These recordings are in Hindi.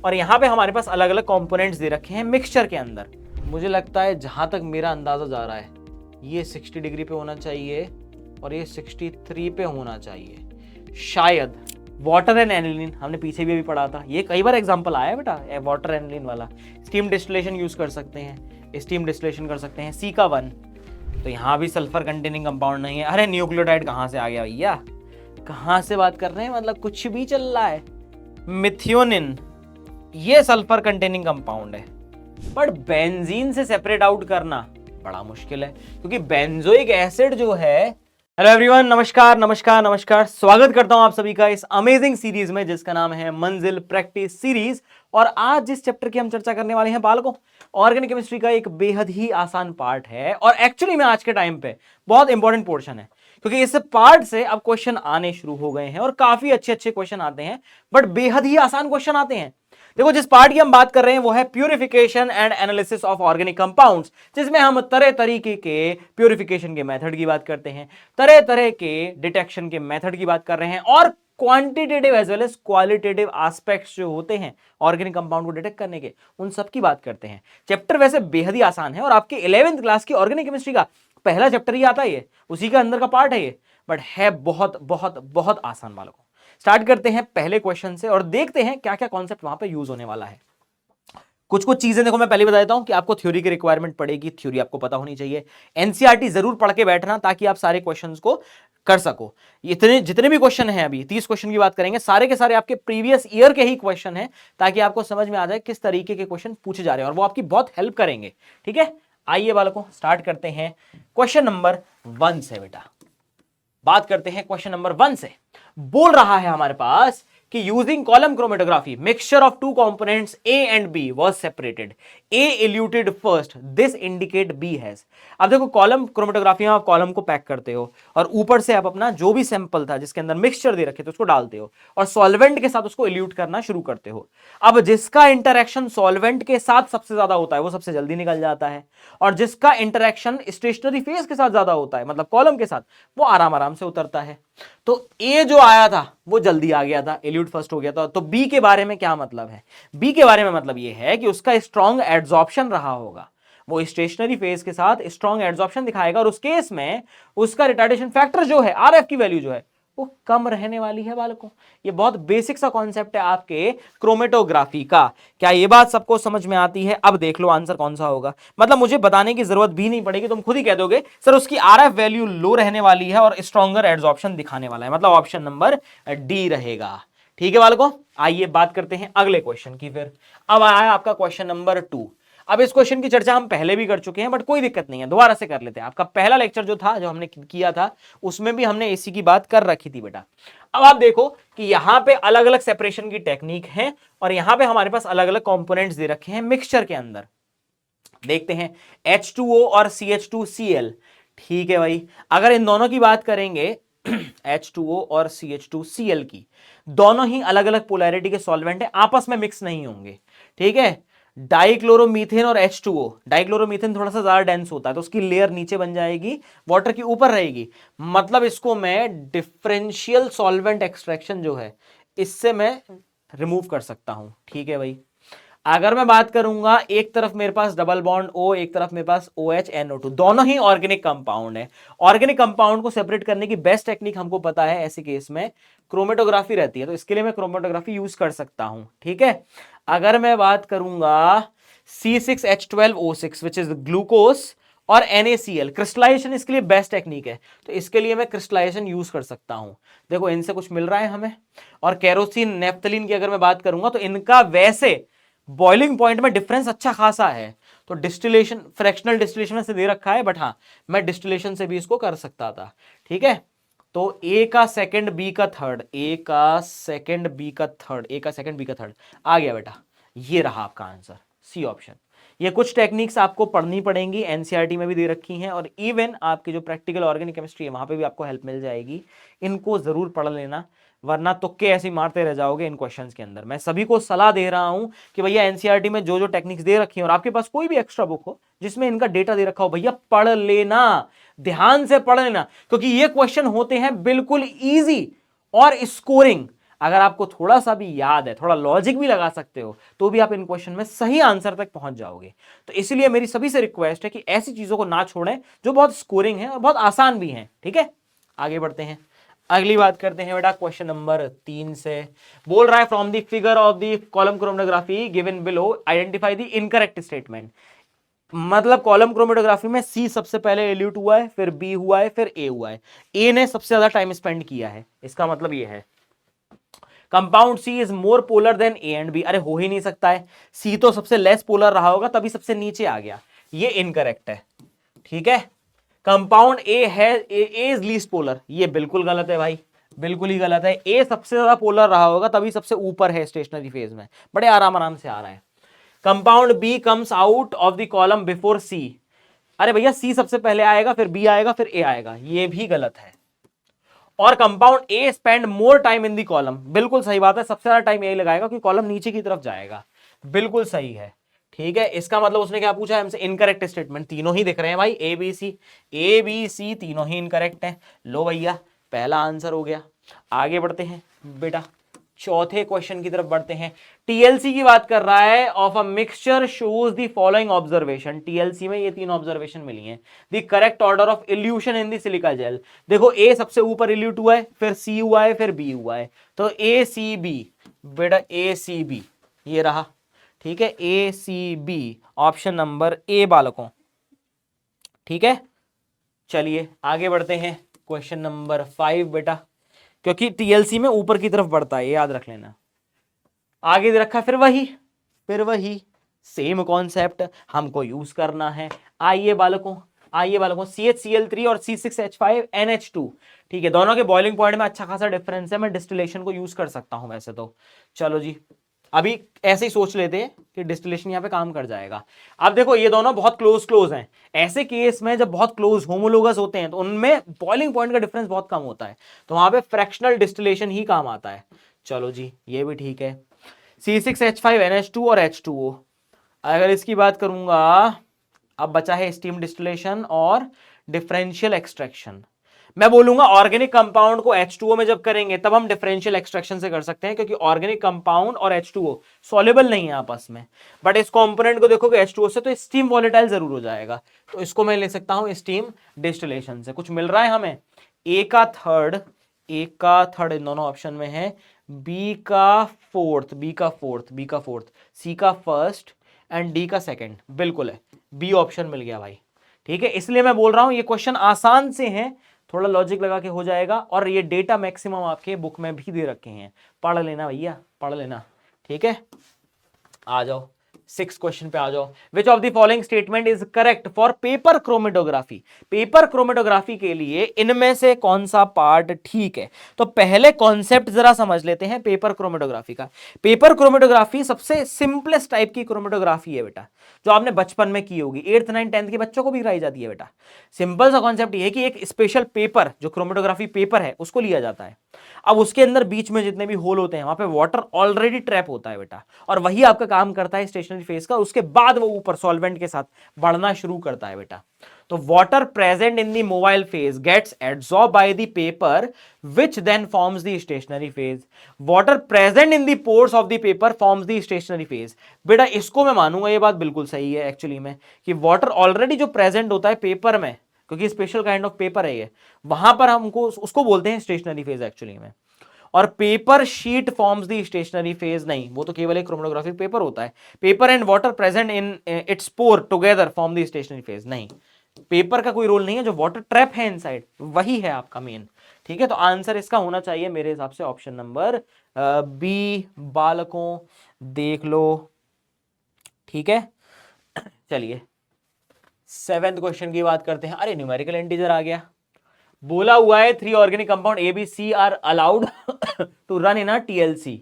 और यहाँ पे हमारे पास अलग अलग कंपोनेंट्स दे रखे हैं मिक्सचर के अंदर। मुझे लगता है जहां तक मेरा अंदाजा जा रहा है ये 60 डिग्री पे होना चाहिए और ये 63 पे होना चाहिए शायद। वाटर एंड एनिलीन हमने पीछे भी अभी पढ़ा था, ये कई बार एग्जांपल आया है बेटा, वाटर एनिलीन वाला। स्टीम डिस्टिलेशन यूज कर सकते हैं, स्टीम डिस्टिलेशन कर सकते हैं। सी का 1 तो यहाँ भी सल्फर कंटेनिंग कंपाउंड नहीं है। अरे न्यूक्लियोटाइड कहाँ से आ गया भैया, कहाँ से बात कर रहे हैं, मतलब कुछ भी चल रहा है। मिथियोनिन ये सल्फर कंटेनिंग कंपाउंड है, बट बेंजीन से सेपरेट आउट करना बड़ा मुश्किल है क्योंकि बेंजोइक एसिड जो है। हेलो एवरीवन, नमस्कार नमस्कार नमस्कार, स्वागत करता हूं आप सभी का इस अमेजिंग सीरीज में जिसका नाम है मंजिल प्रैक्टिस सीरीज। और आज जिस चैप्टर की हम चर्चा करने वाले हैं बालकों, ऑर्गेनिक केमिस्ट्री का एक बेहद ही आसान पार्ट है और एक्चुअली में आज के टाइम पे बहुत इंपॉर्टेंट पोर्शन है क्योंकि इस पार्ट से अब क्वेश्चन आने शुरू हो गए हैं और काफी अच्छे अच्छे क्वेश्चन आते हैं, बट बेहद ही आसान क्वेश्चन आते हैं। देखो, जिस पार्ट की हम बात कर रहे हैं वो है purification and analysis of organic compounds, जिसमें हम तरह तरीके के प्यूरिफिकेशन के मेथड की बात करते हैं, तरह तरह के डिटेक्शन के मेथड की बात कर रहे हैं और quantitative as well as qualitative aspects जो होते हैं ऑर्गेनिक कंपाउंड को डिटेक्ट करने के, उन सब की बात करते हैं। चैप्टर वैसे बेहद ही आसान है और आपके 11th क्लास की ऑर्गेनिक केमिस्ट्री का पहला चैप्टर ही आता है, ये उसी का अंदर का पार्ट है ये, बट है बहुत बहुत बहुत आसान बालकों। स्टार्ट करते हैं पहले क्वेश्चन से और देखते हैं क्या क्या कॉन्सेप्ट वहां पे यूज होने वाला है। कुछ कुछ चीजें देखो, मैं पहले बता देता हूं कि आपको थ्योरी की रिक्वायरमेंट पड़ेगी, थ्योरी आपको पता होनी चाहिए। एनसीईआरटी जरूर पढ़ के बैठना ताकि आप सारे क्वेश्चंस को कर सको। इतने जितने भी क्वेश्चन हैं, अभी 30 क्वेश्चन की बात करेंगे, सारे के सारे आपके प्रीवियस ईयर के ही क्वेश्चन हैं ताकि आपको समझ में आ जाए किस तरीके के क्वेश्चन पूछे जा रहे हैं और वो आपकी बहुत हेल्प करेंगे। ठीक है, आइए बालकों स्टार्ट करते हैं क्वेश्चन नंबर 1 से। बेटा बात करते हैं क्वेश्चन नंबर 1 से। बोल रहा है हमारे पास कि using column chromatography mixture of two components A and B was separated, A eluted first, this indicate B has. अब देखो, कॉलम क्रोमेटोग्राफी में आप कॉलम को पैक करते हो और ऊपर से आप अपना जो भी सैंपल था जिसके अंदर मिक्सचर दे रखे थे उसको डालते हो और सॉल्वेंट के साथ उसको इल्यूट करना शुरू करते हो। अब जिसका इंटरेक्शन सॉल्वेंट के साथ सबसे ज्यादा होता है वो सबसे जल्दी निकल जाता है और जिसका इंटरेक्शन स्टेशनरी फेज के साथ ज्यादा होता है मतलब कॉलम के साथ, वो आराम आराम से उतरता है। तो A जो आया था वो जल्दी आ गया था, इल्यूट फर्स्ट हो गया था। तो B के बारे में क्या मतलब है? B के बारे में मतलब ये है कि उसका स्ट्रॉन्ग एड्सॉर्प्शन रहा होगा, वो स्टेशनरी फेज के साथ स्ट्रॉन्ग एड्सॉर्प्शन दिखाएगा और उस केस में उसका रिटार्डेशन फैक्टर जो है, RF की वैल्यू जो है वो कम रहने वाली है बालकों। ये बहुत बेसिक सा कॉन्सेप्ट है आपके क्रोमेटोग्राफी का। क्या ये बात सबको समझ में आती है? अब देख लो आंसर कौन सा होगा, मतलब मुझे बताने की जरूरत भी नहीं पड़ेगी, तुम खुद ही कह दोगे सर उसकी RF वैल्यू लो रहने वाली है और स्ट्रॉन्गर एड्सॉर्प्शन दिखाने वाला है, मतलब ऑप्शन नंबर डी रहेगा। ठीक है बालकों, आइए बात करते हैं अगले क्वेश्चन की। फिर अब आया आपका क्वेश्चन नंबर 2। अब इस क्वेश्चन की चर्चा हम पहले भी कर चुके हैं, बट कोई दिक्कत नहीं है, दोबारा से कर लेते हैं। आपका पहला लेक्चर जो था, जो हमने किया था, उसमें भी हमने एसी की बात कर रखी थी बेटा। अब आप देखो कि यहां पे अलग अलग सेपरेशन की टेक्निक है और यहां पे हमारे पास अलग अलग कंपोनेंट्स दे रखे हैं मिक्सचर के अंदर। देखते हैं H2O और CH2Cl। ठीक है भाई, अगर इन दोनों की बात करेंगे H2O और CH2Cl की, दोनों ही अलग अलग पोलैरिटी के सॉल्वेंट है, आपस में मिक्स नहीं होंगे। ठीक है, डाइक्लोरोमीथेन और H2O, डाइक्लोरोमीथेन थोड़ा सा ज्यादा डेंस होता है तो उसकी लेयर नीचे बन जाएगी, वाटर की ऊपर रहेगी, मतलब इसको मैं डिफरेंशियल सॉल्वेंट एक्सट्रैक्शन जो है इससे मैं रिमूव कर सकता हूं। ठीक है भाई, अगर मैं बात करूंगा एक तरफ मेरे पास डबल बॉन्ड O, एक तरफ मेरे पास OH NO2, दोनों ही ऑर्गेनिक कंपाउंड है। ऑर्गेनिक कंपाउंड को सेपरेट करने की बेस्ट टेक्निक हमको पता है, ऐसे केस में क्रोमेटोग्राफी रहती है, तो इसके लिए मैं क्रोमेटोग्राफी यूज कर सकता हूं। ठीक है, अगर मैं बात करूंगा C6H12O6 विच इज ग्लूकोज और NaCl, क्रिस्टलाइजेशन इसके लिए बेस्ट टेक्निक है, तो इसके लिए मैं क्रिस्टलाइजेशन यूज कर सकता हूं। देखो इनसे कुछ मिल रहा है हमें। और केरोसिन नेफ्थलीन की अगर मैं बात करूंगा तो इनका वैसे बॉइलिंग पॉइंट में डिफरेंस अच्छा खासा है, तो डिस्टिलेशन फ्रैक्शनल डिस्टिलेशन से दे रखा है, बट हाँ मैं डिस्टिलेशन से भी इसको कर सकता था। ठीक है, तो A का सेकंड B का थर्ड, A का सेकंड B का थर्ड, A का सेकंड B का थर्ड आ गया बेटा, ये रहा आपका आंसर, सी ऑप्शन। ये कुछ टेक्निक्स आपको पढ़नी पड़ेंगी, एनसीईआरटी में भी दे रखी हैं और इवन आपकी जो प्रैक्टिकल ऑर्गेनिक केमिस्ट्री है वहां पे भी आपको हेल्प मिल जाएगी। इनको जरूर पढ़ लेना, वरना तुक्के ऐसे मारते रह जाओगे इन क्वेश्चंस के अंदर। मैं सभी को सलाह दे रहा हूं कि भैया एनसीईआरटी में जो जो टेक्निक्स दे रखी हैं और आपके पास कोई भी एक्स्ट्रा बुक हो जिसमें इनका डेटा दे रखा हो, भैया पढ़ लेना, ध्यान से पढ़ लेना, क्योंकि ये क्वेश्चन होते हैं बिल्कुल ईजी और स्कोरिंग। अगर आपको थोड़ा सा भी याद है, थोड़ा लॉजिक भी लगा सकते हो, तो भी आप इन क्वेश्चन में सही आंसर तक पहुंच जाओगे। तो इसलिए मेरी सभी से रिक्वेस्ट है कि ऐसी चीजों को ना छोड़ें जो बहुत स्कोरिंग है और बहुत आसान भी हैं। ठीक है, आगे बढ़ते हैं, अगली बात करते हैं बेटा क्वेश्चन नंबर 3 से। बोल रहा है from the figure of the column chromatography given below identify the incorrect statement. मतलब कॉलम क्रोमेटोग्राफी में सी सबसे पहले एल्यूट हुआ है, फिर बी हुआ है, फिर ए हुआ है। ए ने सबसे ज्यादा टाइम स्पेंड किया है, इसका मतलब ये है compound C is more polar than A and B. अरे हो ही नहीं सकता है, सी तो सबसे लेस पोलर रहा होगा तभी सबसे नीचे आ गया, ये इनकरेक्ट है। ठीक है, कंपाउंड ए है, ए इज लीस्ट पोलर, ये बिल्कुल गलत है भाई, बिल्कुल ही गलत है। ए सबसे ज्यादा पोलर रहा होगा तभी सबसे ऊपर है स्टेशनरी फेज में, बड़े आराम आराम से आ रहा है। Compound B comes out of the column before C. अरे भैया सी सबसे पहले आएगा, फिर बी आएगा, फिर ए आएगा, ये भी गलत है। और compound A spend more time in the column, बिल्कुल सही बात है, सबसे ज्यादा टाइम यही लगाएगा क्योंकि कॉलम नीचे की तरफ जाएगा, बिल्कुल सही है। ठीक है, इसका मतलब उसने क्या पूछा है हमसे, इनकरेक्ट स्टेटमेंट। तीनों ही दिख रहे हैं भाई, ए बी सी तीनों ही इनकरेक्ट हैं। लो भैया, पहला आंसर हो गया। आगे बढ़ते हैं बेटा, चौथे क्वेश्चन की तरफ बढ़ते हैं। टीएलसी की बात कर रहा है, of a mixture shows the following observation. TLC में ये तीन ऑब्जर्वेशन मिली हैं। The correct order of evolution in the silica gel. देखो ए सबसे ऊपर इल्यूट हुआ है, फिर सी हुआ है, फिर बी हुआ है, तो ए सी बी बेटा, ए सी बी ये रहा। ठीक है, A C B option number A बालकों। ठीक है, चलिए आगे बढ़ते हैं क्वेश्चन नंबर 5 बेटा, क्योंकि टीएलसी में ऊपर की तरफ बढ़ता है, ये याद रख लेना। आगे दे रखा, फिर वही सेम कॉन्सेप्ट हमको यूज करना है। आइए बालकों, CHCl3 और C6H5NH2। ठीक है, दोनों के बॉइलिंग पॉइंट में अच्छा खासा डिफरेंस है, मैं डिस्टिलेशन को यूज कर सकता हूं वैसे तो। चलो जी, अभी ऐसे ही सोच लेते हैं कि डिस्टिलेशन यहाँ पे काम कर जाएगा। अब देखो ये दोनों बहुत क्लोज हैं। ऐसे केस में जब बहुत क्लोज होमोलोगस होते हैं तो उनमें बॉइलिंग पॉइंट का डिफरेंस बहुत कम होता है, तो वहां पे फ्रैक्शनल डिस्टिलेशन ही काम आता है। चलो जी, ये भी ठीक है। C6H5NH2 और H2O। अगर इसकी बात करूंगा, अब बचा है स्टीम डिस्टिलेशन और डिफरेंशियल एक्सट्रैक्शन। मैं बोलूंगा ऑर्गेनिक कंपाउंड को H2O में जब करेंगे तब हम डिफरेंशियल एक्सट्रैक्शन से कर सकते हैं, क्योंकि ऑर्गेनिक कंपाउंड और H2O सॉल्युबल नहीं है आपस में। बट इस कंपोनेंट को देखोगे H2O से, तो स्टीम वॉलेटाइल जरूर हो जाएगा, तो इसको मैं ले सकता हूं स्टीम डिस्टिलेशन से। कुछ मिल रहा है हमें, ए का थर्ड इन दोनों ऑप्शन में है, बी का फोर्थ, सी का फर्स्ट एंड डी का सेकंड, बिल्कुल है, बी ऑप्शन मिल गया भाई। ठीक है, इसलिए मैं बोल रहा हूं ये क्वेश्चन आसान से हैं, थोड़ा लॉजिक लगा के हो जाएगा, और ये डेटा मैक्सिमम आपके बुक में भी दे रखे हैं, पढ़ लेना भैया, पढ़ लेना। ठीक है, आ जाओ 6 क्वेश्चन पे आ जाओ। Which of the following statement is correct for paper chromatography. Paper chromatography के लिए इनमें से कौन सा पार्ट ठीक है? तो पहले कॉन्सेप्ट जरा समझ लेते हैं पेपर क्रोमेटोग्राफी का। पेपर क्रोमेटोग्राफी सबसे सिंपलेस्ट टाइप की क्रोमेटोग्राफी है बेटा, जो आपने बचपन में की होगी, 8th 9th 10th के बच्चों को भी कराई जाती है बेटा। सिंपल सा कॉन्सेप्ट ये है कि एक स्पेशल पेपर, जो क्रोमेटोग्राफी पेपर है, उसको लिया जाता है। अब उसके अंदर बीच में जितने भी होल होते हैं वहां पे वाटर ऑलरेडी ट्रैप होता है बेटा, और वही आपका काम करता है स्टेशनरी फेज का। उसके बाद वो ऊपर सॉल्वेंट के साथ बढ़ना शुरू करता है बेटा। तो water present in the mobile phase gets absorb by the paper which then forms the stationary phase. Water present in the pores of the paper forms the stationary phase. बेटा इसको मैं मानूंगा, ये बात बिल्कुल सही है एक्चुअली में, कि वाटर ऑलरेडी जो प्रेजेंट होता है पेपर में, क्योंकि स्पेशल काइंड ऑफ पेपर है ये, वहां पर हमको उसको बोलते हैं स्टेशनरी फेज एक्चुअली में। और paper sheet forms the stationary phase नहीं, वो तो केवल एक क्रोमेटोग्राफिक पेपर होता है। Paper and water present in its pore together form the stationary phase नहीं, पेपर का कोई रोल नहीं है, जो वाटर ट्रैप है इनसाइड वही है आपका मेन। ठीक है, तो आंसर इसका होना चाहिए मेरे हिसाब से ऑप्शन नंबर बी बालकों, देख लो। ठीक है, चलिए 7th क्वेश्चन की बात करते हैं। अरे न्यूमेरिकल इंटीजर आ गया। बोला हुआ है 3 organic compound A B C are allowed to run in a TLC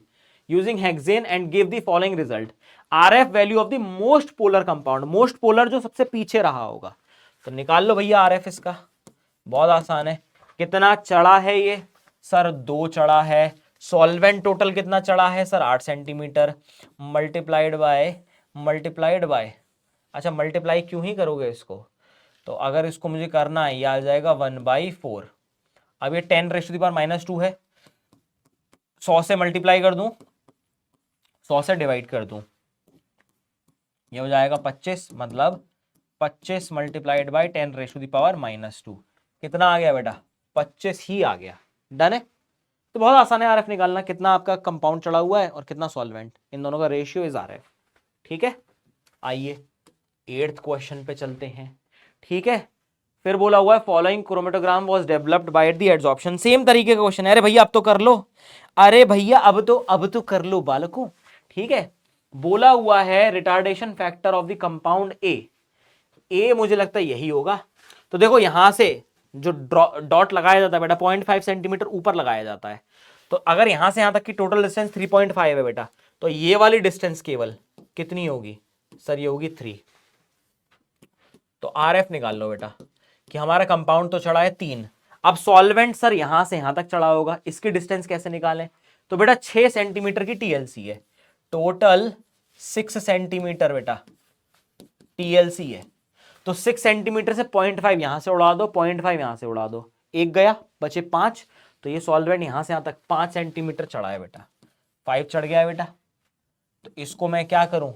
using hexane and give the following result. RF value of the most polar compound, most polar जो सबसे पीछे रहा होगा, तो निकाल लो भैया आरएफ इसका, बहुत आसान है। कितना चढ़ा है ये सर? 2 चढ़ा है। सॉल्वेंट टोटल कितना चढ़ा है सर? 8 सेंटीमीटर, मल्टीप्लाइड बाय, अच्छा मल्टीप्लाई क्यों ही करोगे इसको, तो अगर इसको मुझे करना है, ये आ जाएगा 1/4। अब ये 10⁻⁻2 है, 100 से मल्टीप्लाई कर दूं, 100 से डिवाइड कर दूं, ये हो जाएगा 25, मतलब 25 मल्टीप्लाइड बाई 10⁻⁻²। कितना आ गया बेटा? 25 ही आ गया। डन है। तो बहुत आसान है आरएफ निकालना, कितना आपका कंपाउंड चढ़ा हुआ है और कितना सॉल्वेंट, इन दोनों का रेशियो इज आरएफ। ठीक है, आइए 8th क्वेश्चन पे चलते हैं। ठीक है, फिर बोला हुआ है following chromatogram was developed by the adsorption. Same तरीके का क्वेश्चन है। अरे भैया अब तो कर लो, अरे भैया अब तो कर लो बालकों। ठीक है, बोला हुआ है retardation factor of the compound A मुझे लगता है यही होगा। तो देखो यहां से जो डॉट लगाया जाता है बेटा 0.5 सेंटीमीटर ऊपर लगाया जाता है। तो अगर यहां से यहां तक की टोटल डिस्टेंस 3.5 है बेटा, तो ये वाली डिस्टेंस केवल कितनी होगी सर? ये होगी 3। तो आरएफ निकाल लो बेटा कि हमारा कंपाउंड तो चढ़ा है 3। अब सॉल्वेंट सर यहां से यहां तक चढ़ा होगा, इसकी डिस्टेंस कैसे निकालें? तो बेटा 6 सेंटीमीटर की टीएलसी है, टोटल 6 सेंटीमीटर बेटा टीएलसी है। तो 6 सेंटीमीटर से 0.5 यहां से उड़ा दो, 0.5 यहां से उड़ा दो, एक गया, बचे 5। तो ये सॉल्वेंट यहां से यहां तक 5 सेंटीमीटर चढ़ा है बेटा, 5 चढ़ गया है बेटा। तो इसको मैं क्या करूं,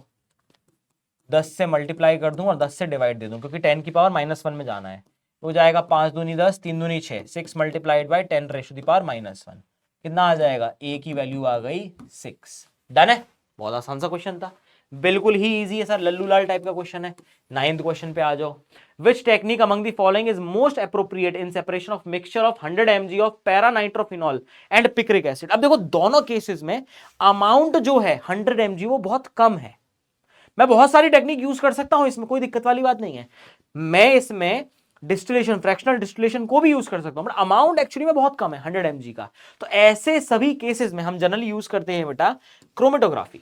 10 से मल्टीप्लाई कर दूं और 10 से डिवाइड दे दूं, क्योंकि 10⁻⁻1 में जाना है। हो जाएगा 5 दूनी 10, 3 दूनी 6, 6 मल्टीप्लाइड बाई 10⁻⁻1। कितना आ जाएगा? ए की वैल्यू आ गई 6। डन है। बहुत आसान सा क्वेश्चन था, बिल्कुल ही इजी है सर, लल्लू लाल टाइप का क्वेश्चन है। 9th क्वेश्चन पे आ जाओ। Which technique among the following is most appropriate in separation of mixture of 100 mg of paranitrophenol and picric acid? अब देखो दोनों केसेस में अमाउंट जो है 100 mg वो बहुत कम है। मैं बहुत सारी टेक्निक यूज कर सकता हूं, इसमें कोई दिक्कत वाली बात नहीं है। मैं इसमें डिस्टिलेशन, फ्रैक्शनल डिस्टिलेशन को भी यूज कर सकता हूं, बट अमाउंट एक्चुअली में बहुत कम है 100 mg का। तो ऐसे सभी केसेस में हम जनरली यूज करते हैं बेटा क्रोमेटोग्राफी,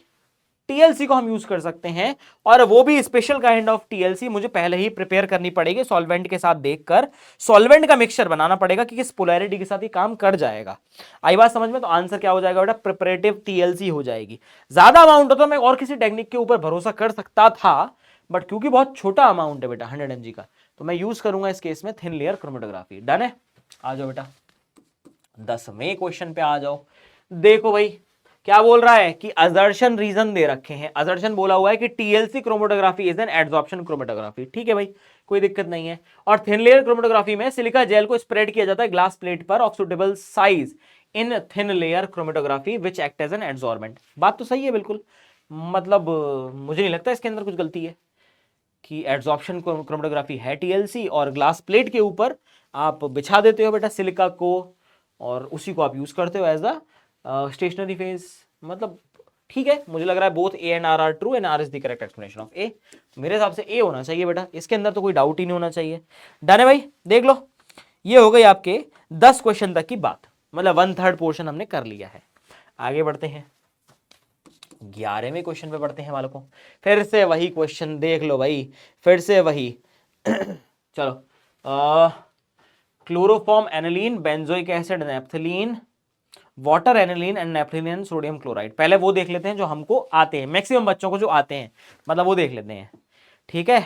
टीएलसी को हम यूज कर सकते हैं। और वो भी स्पेशल काइंड ऑफ टीएलसी मुझे पहले ही प्रिपेयर करनी पड़ेगी, सॉल्वेंट के साथ देखकर सॉल्वेंट का मिक्सचर बनाना पड़ेगा कि किस पोलैरिटी के साथ ये काम कर जाएगा। आई बात समझ में? तो आंसर क्या हो जाएगा बेटा? प्रिपरेटिव टीएलसी हो जाएगी। ज्यादा अमाउंट होता तो मैं और किसी टेक्निक के ऊपर भरोसा कर सकता था, बट क्योंकि बहुत छोटा अमाउंट है बेटा 100 mg का, तो मैं यूज करूंगा इस केस में थिन लेयर क्रोमेटोग्राफी। डन है। आ जाओ बेटा 10वें क्वेश्चन पे आ जाओ। देखो भाई क्या बोल रहा है कि असर्शन रीजन दे रखे हैं। असर्शन बोला हुआ है कि TLC chromatography is an adsorption chromatography. ठीक है भाई, कोई दिक्कत नहीं है। और थिन लेयर क्रोमेटोग्राफी में सिलिका जेल को स्प्रेड किया जाता है ग्लास प्लेट पर of suitable size in thin layer chromatography which act as an adsorbent. बात तो सही है बिल्कुल, मतलब मुझे नहीं लगता इसके अंदर कुछ गलती है कि एडसॉर्प्शन क्रोमेटोग्राफी है टीएलसी, और ग्लास प्लेट के ऊपर आप बिछा देते हो बेटा सिलिका को, और उसी को आप यूज करते हो एज अ स्टेशनरी फेज। मतलब ठीक है, मुझे लग रहा है both A and R are true and R is the correct explanation of A. मेरे हिसाब से ए होना चाहिए बेटा, इसके अंदर तो कोई डाउट ही नहीं होना चाहिए। डन है भाई, देख लो ये हो गई आपके 10 क्वेश्चन तक की बात, मतलब 1/3 पोर्शन हमने कर लिया है। आगे बढ़ते हैं 11वें क्वेश्चन पे बढ़ते हैं बालकों। फिर से वही क्वेश्चन देख लो भाई, फिर से वही चलो chloroform, aniline, benzoic acid, naphthalene, water, aniline and naphthalene, sodium chloride. पहले वो देख लेते हैं जो हमको आते हैं, मैक्सिमम बच्चों को जो आते हैं, मतलब वो देख लेते हैं। ठीक है,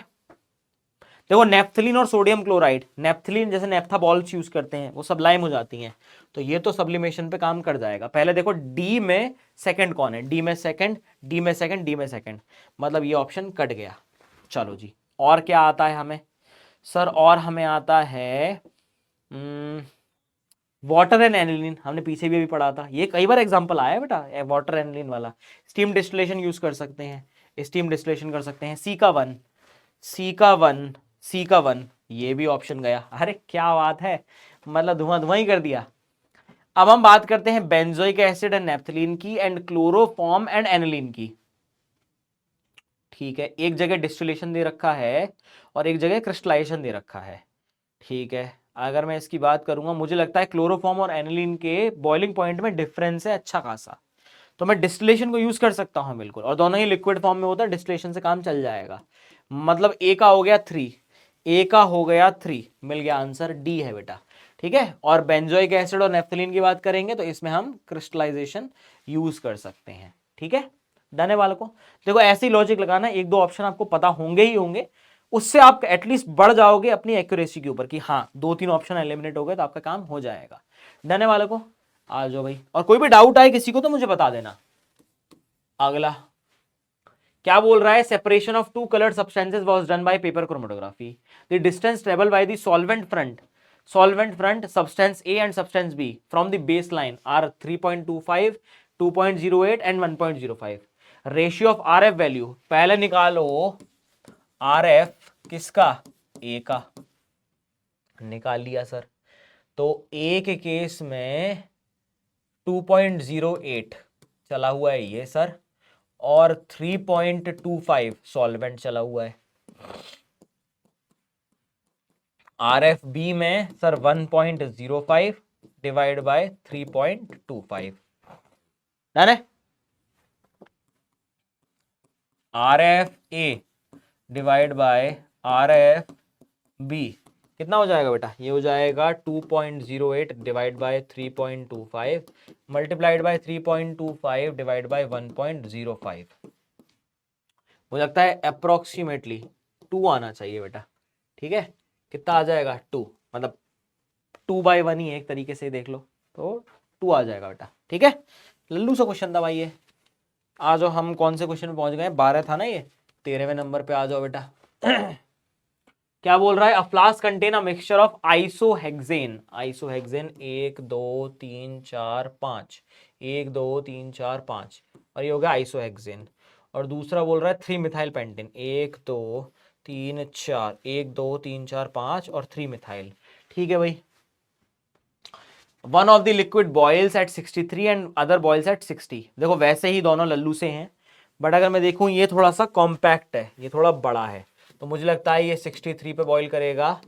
देखो नेप्थलीन और सोडियम क्लोराइड, नेप्थलीन जैसे नेप्था बॉल्स यूज करते हैं वो सब्लाइम हो जाती हैं, तो ये तो सब्लिमेशन पे काम कर जाएगा। पहले देखो डी में सेकंड कौन है, डी में सेकंड, डी में सेकंड, डी में सेकंड, मतलब ये ऑप्शन कट गया। चलो जी, और क्या आता है हमें सर? और हमें आता है वाटर एंड एनिलीन। हमने पीछे भी अभी पढ़ा था, ये कई बार एग्जांपल आया है बेटा वाटर एनिलीन वाला। स्टीम डिस्टिलेशन यूज कर सकते हैं, स्टीम डिस्टिलेशन कर सकते हैं। सी का वन, सी का वन, सी का वन, ये भी ऑप्शन गया। अरे क्या बात है, मतलब धुआं धुआं ही कर दिया। अब हम बात करते हैं बेंजोइक एसिड एंड नेप्थलीन की एंड क्लोरोफॉर्म एंड एनिलीन की। ठीक है, एक जगह डिस्टिलेशन दे रखा है और एक जगह क्रिस्टलाइजेशन दे रखा है। ठीक है, अगर मैं इसकी बात करूंगा, मुझे लगता है क्लोरोफॉर्म और एनिलीन के बॉइलिंग पॉइंट में डिफरेंस है अच्छा खासा, तो मैं डिस्टिलेशन को यूज कर सकता हूं बिल्कुल, और दोनों ही लिक्विड फॉर्म में होता है, डिस्टिलेशन से काम चल जाएगा। मतलब ए का हो गया 3, ए का हो गया 3, मिल गया आंसर, डी है बेटा। ठीक है, और बेंजोइक एसिड और नेप्थलीन की बात करेंगे तो इसमें हम क्रिस्टलाइजेशन यूज कर सकते हैं। ठीक है, डन है बालकों। देखो ऐसे ही लॉजिक लगाना, एक दो ऑप्शन आपको पता होंगे ही होंगे, उससे आप एटलीस्ट बढ़ जाओगे अपनी एक्यूरेसी के ऊपर कि हाँ 2-3 ऑप्शन एलिमिनेट हो गए तो आपका काम हो जाएगा। डन है बालकों। आ जाओ भाई, और कोई भी डाउट आए किसी को तो मुझे बता देना। अगला क्या बोल रहा है, separation of two coloured substances was done by paper chromatography. The distance travel by the solvent front substance A and substance B from the baseline are 3.25, 2.08 and 1.05. Ratio of RF value पहले निकालो, RF किसका, A का, निकाल लिया सर। तो A के केस में 2.08 चला हुआ है ये सर, और 3.25 सॉल्वेंट चला हुआ है। RFB में सर 1.05 डिवाइड बाय 3.25, डन है। RFA डिवाइड बाय RFB कितना हो जाएगा बेटा, ये हो जाएगा 2.08 divide by 3.25 multiplied by 3.25 divide by 1.05। मुझे लगता है अप्रोक्सीमेटली 2 आना चाहिए बेटा, ठीक है। कितना आ जाएगा 2, मतलब 2/1 ही है एक तरीके से देख लो, तो 2 आ जाएगा बेटा, ठीक है। लल्लू सा क्वेश्चन था भाई ये। आ जाओ, हम कौन से क्वेश्चन में पहुंच गए, 12 था ना ये, 13वें नंबर पे आ जाओ बेटा। क्या बोल रहा है, a flask contain a mixture of isohexane, 1 2 3 4 5, 1 2 3 4 5, और ये हो गया आइसोहेक्सेन। और दूसरा बोल रहा है 3 मिथाइल पेंटेन, 1 2 3 4, 1 2 3 4 5 और 3 मिथाइल, ठीक है भाई। One of the liquid boils at 63 and other boils at 60। देखो वैसे ही दोनों लल्लू से हैं, बट अगर मैं देखूं ये थोड़ा सा कॉम्पैक्ट है, ये थोड़ा बड़ा है, तो मुझे लगता है ये 63 पे बॉयल करेगा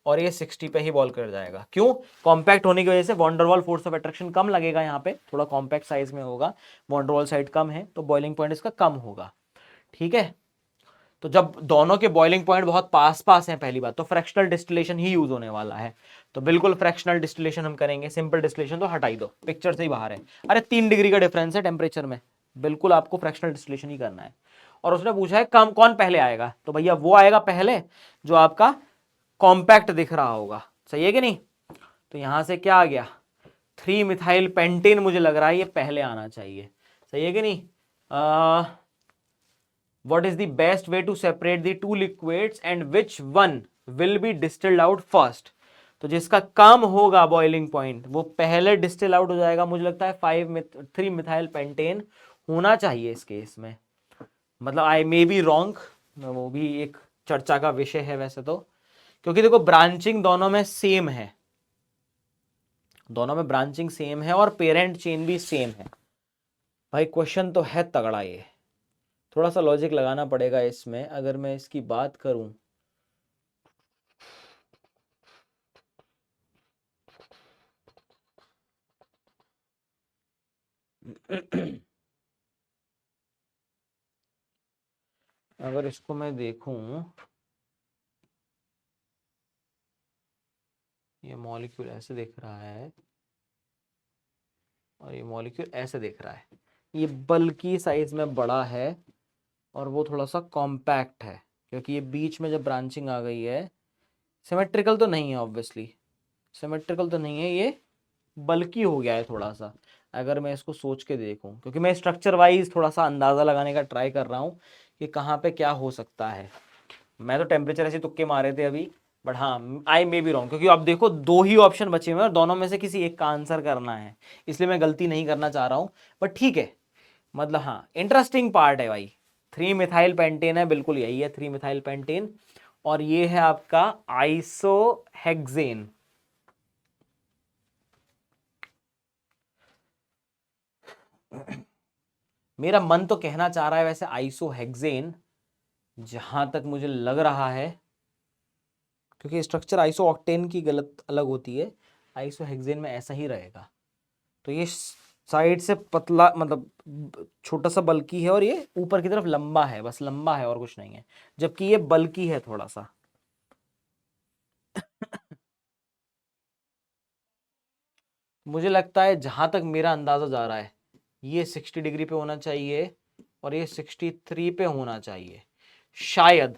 और ये 60 पे ही बॉयल कर जाएगा। क्यों, कॉम्पैक्ट होने की वजह से वॉन्डरवॉल फोर्स ऑफ अट्रैक्शन कम लगेगा, यहाँ पे थोड़ा कॉम्पैक्ट साइज में होगा, वॉन्डरवॉल साइड कम है तो बॉइलिंग पॉइंट इसका कम होगा, ठीक है। तो जब दोनों के बॉइलिंग पॉइंट बहुत पास पास हैं, पहली बात तो फ्रैक्शनल डिस्टिलेशन ही यूज होने वाला है, तो बिल्कुल फ्रैक्शनल डिस्टिलेशन हम करेंगे। सिंपल डिस्टिलेशन तो हटा ही दो, पिक्चर से ही बाहर है। अरे 3 डिग्री का डिफरेंस है टेम्परेचर में, बिल्कुल आपको फ्रैक्शनल डिस्टिलेशन ही करना है। और उसने पूछा है कम कौन पहले आएगा, तो भैया वो आएगा पहले जो आपका कॉम्पैक्ट दिख रहा होगा, सही है कि नहीं। तो यहां से क्या आ गया, 3 मिथाइल पेंटेन, मुझे लग रहा है ये पहले आना चाहिए, सही है कि नहीं। What is the best way to separate the two liquids and which one will be distilled out first? तो जिसका कम होगा बॉइलिंग पॉइंट वो पहले डिस्टिल आउट हो जाएगा। मुझे लगता है 3 मिथाइल पेंटेन होना चाहिए इस केस में, मतलब आई मे बी रॉन्ग, वो भी एक चर्चा का विषय है वैसे तो, क्योंकि देखो ब्रांचिंग दोनों में सेम है, दोनों में ब्रांचिंग सेम है और पेरेंट चेन भी सेम है। भाई क्वेश्चन तो है तगड़ा ये, थोड़ा सा लॉजिक लगाना पड़ेगा इसमें। अगर मैं इसकी बात करूं अगर इसको मैं देखूं, ये मॉलिक्यूल ऐसे दिख रहा है और ये मॉलिक्यूल ऐसे दिख रहा है, ये बल्कि साइज में बड़ा है और वो थोड़ा सा कॉम्पैक्ट है, क्योंकि ये बीच में जब ब्रांचिंग आ गई है, सिमेट्रिकल तो नहीं है ऑब्वियसली, सिमेट्रिकल तो नहीं है, ये बल्कि हो गया है थोड़ा सा। अगर मैं इसको सोच के देखूं, क्योंकि मैं स्ट्रक्चर वाइज थोड़ा सा अंदाज़ा लगाने का ट्राई कर रहा हूँ कि कहाँ पे क्या हो सकता है। मैं तो टेम्परेचर ऐसे तुक्के मारे थे अभी, बट हाँ आई मे बी रॉन्ग, क्योंकि अब देखो 2 ही ऑप्शन बचे हुए हैं और दोनों में से किसी एक का आंसर करना है, इसलिए मैं गलती नहीं करना चाह रहा हूँ। बट ठीक है, मतलब हाँ इंटरेस्टिंग पार्ट है भाई। 3 मिथाइल पेंटेन है, बिल्कुल यही है 3 मिथाइल पेंटेन, और ये है आपका आइसोहेक्सेन। मेरा मन तो कहना चाह रहा है वैसे आइसोहेक्सेन, जहां तक मुझे लग रहा है, क्योंकि स्ट्रक्चर आइसो ऑक्टेन की गलत अलग होती है, आइसोहेक्सेन में ऐसा ही रहेगा। तो ये साइड से पतला, मतलब छोटा सा बल्कि है, और ये ऊपर की तरफ लंबा है, बस लंबा है और कुछ नहीं है, जबकि ये बल्कि है थोड़ा सा। मुझे लगता है जहां तक मेरा अंदाजा जा रहा है, ये 60 डिग्री पे होना चाहिए और ये 63 पे होना चाहिए शायद,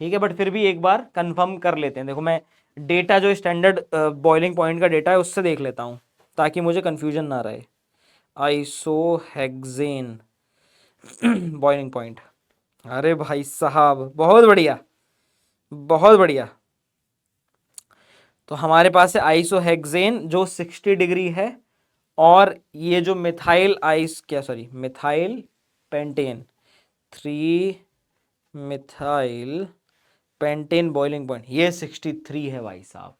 ठीक है। बट फिर भी एक बार कंफर्म कर लेते हैं। देखो मैं डेटा जो स्टैंडर्ड बॉइलिंग पॉइंट का डेटा है उससे देख लेता हूँ। ताकि मुझे कंफ्यूजन ना रहे। आइसोहेक्सेन बॉइलिंग पॉइंट। अरे भाई साहब बहुत बढ़िया, बहुत बढ़िया। तो हमारे पास है आइसोहेक्सेन जो 60 डिग्री है, और ये जो मिथाइल आइस क्या sorry methyl pentane 3 methyl pentane boiling point ये 63 है भाई साहब।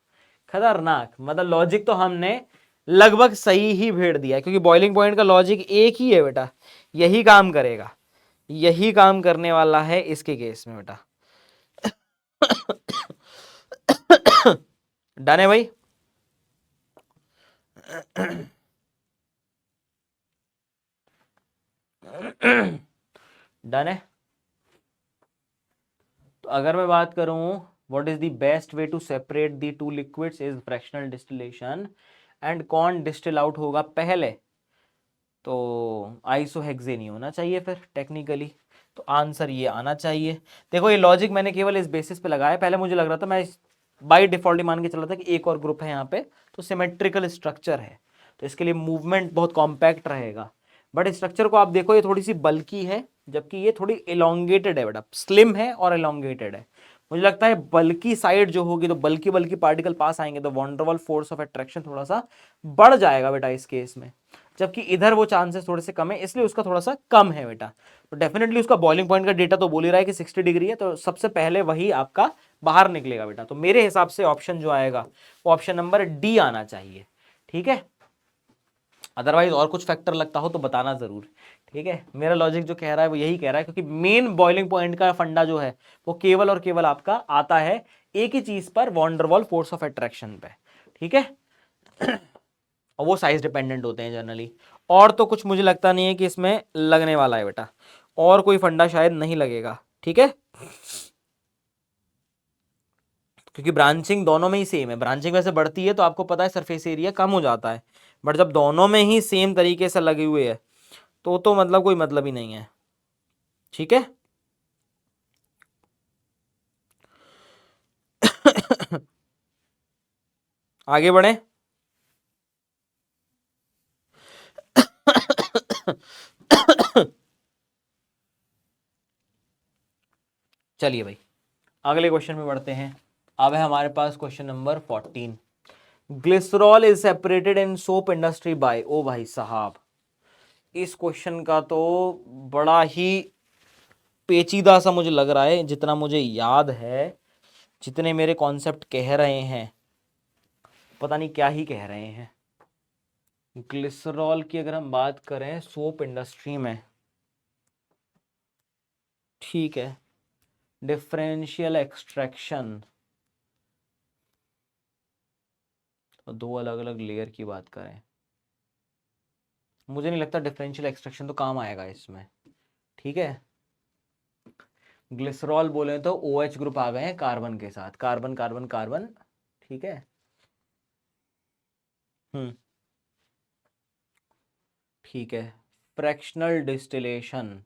खतरनाक, मतलब लॉजिक तो हमने लगभग सही ही भेड़ दिया है, क्योंकि बॉइलिंग पॉइंट का लॉजिक एक ही है बेटा, यही काम करेगा, यही काम करने वाला है इसके केस में बेटा। डन है भाई। डन है। तो अगर मैं बात करूं what is the best way to separate the two liquids is fractional distillation, and कौन डिस्टिल आउट होगा पहले, तो आइसोहेक्सेन ही होना चाहिए फिर टेक्निकली। तो आंसर ये आना चाहिए। देखो ये लॉजिक मैंने केवल इस बेसिस पे लगाया, पहले मुझे लग रहा था, मैं बाई डिफॉल्ट ही मान के चला था कि एक और ग्रुप है यहाँ पे, तो सिमेट्रिकल स्ट्रक्चर है, तो इसके लिए मूवमेंट बहुत कॉम्पैक्ट रहेगा। बट स्ट्रक्चर को आप देखो, ये थोड़ी सी बल्की है, जबकि ये थोड़ी एलोंगेटेड है बेटा, स्लिम है और एलोंगेटेड है। मुझे लगता है बल्की साइड जो होगी, तो बल्की बल्की पार्टिकल पास आएंगे तो वॉन्डरवॉल फोर्स ऑफ अट्रैक्शन थोड़ा सा बढ़ जाएगा बेटा इस केस में, जबकि इधर वो चांसेस थोड़े से कम है, इसलिए उसका थोड़ा सा कम है बेटा। तो डेफिनेटली उसका बॉइलिंग पॉइंट का डेटा तो बोल ही रहा है कि 60 डिग्री है, तो सबसे पहले वही आपका बाहर निकलेगा बेटा। तो मेरे हिसाब से ऑप्शन जो आएगा वो ऑप्शन नंबर डी आना चाहिए। ठीक है, अदरवाइज और कुछ फैक्टर लगता हो तो बताना जरूर। ठीक है, मेरा लॉजिक जो कह रहा है वो यही कह रहा है, क्योंकि मेन बॉइलिंग पॉइंट का फंडा जो है वो केवल और केवल आपका आता है एक ही चीज पर, वॉन्डरवॉल फोर्स ऑफ अट्रैक्शन पे। ठीक है, और वो साइज डिपेंडेंट होते हैं जनरली। और तो कुछ मुझे लगता नहीं है कि इसमें लगने वाला है बेटा, और कोई फंडा शायद नहीं लगेगा। ठीक है, क्योंकि ब्रांचिंग दोनों में ही सेम है, ब्रांचिंग वैसे बढ़ती है तो आपको पता है सरफेस एरिया कम हो जाता है, बट जब दोनों में ही सेम तरीके से लगे हुए है तो मतलब कोई मतलब ही नहीं है। ठीक है आगे बढ़े। चलिए भाई अगले क्वेश्चन में बढ़ते हैं। अब है हमारे पास question number 14। Glycerol is separated in soap industry by, ओ भाई साहब इस क्वेश्चन का तो बड़ा ही पेचीदा सा मुझे लग रहा है, जितना मुझे याद है, जितने मेरे कॉन्सेप्ट कह रहे हैं, पता नहीं क्या ही कह रहे हैं। ग्लिसरॉल की अगर हम बात करें सोप इंडस्ट्री में, ठीक है, डिफरेंशियल एक्सट्रैक्शन, दो अलग अलग लेयर की बात करें, मुझे नहीं लगता डिफरेंशियल एक्सट्रैक्शन तो काम आएगा इसमें। ठीक है, ग्लिसरॉल बोले तो OH ग्रुप आ गए हैं कार्बन के साथ, कार्बन कार्बन कार्बन। ठीक है, हम्म, ठीक है, फ्रैक्शनल डिस्टिलेशन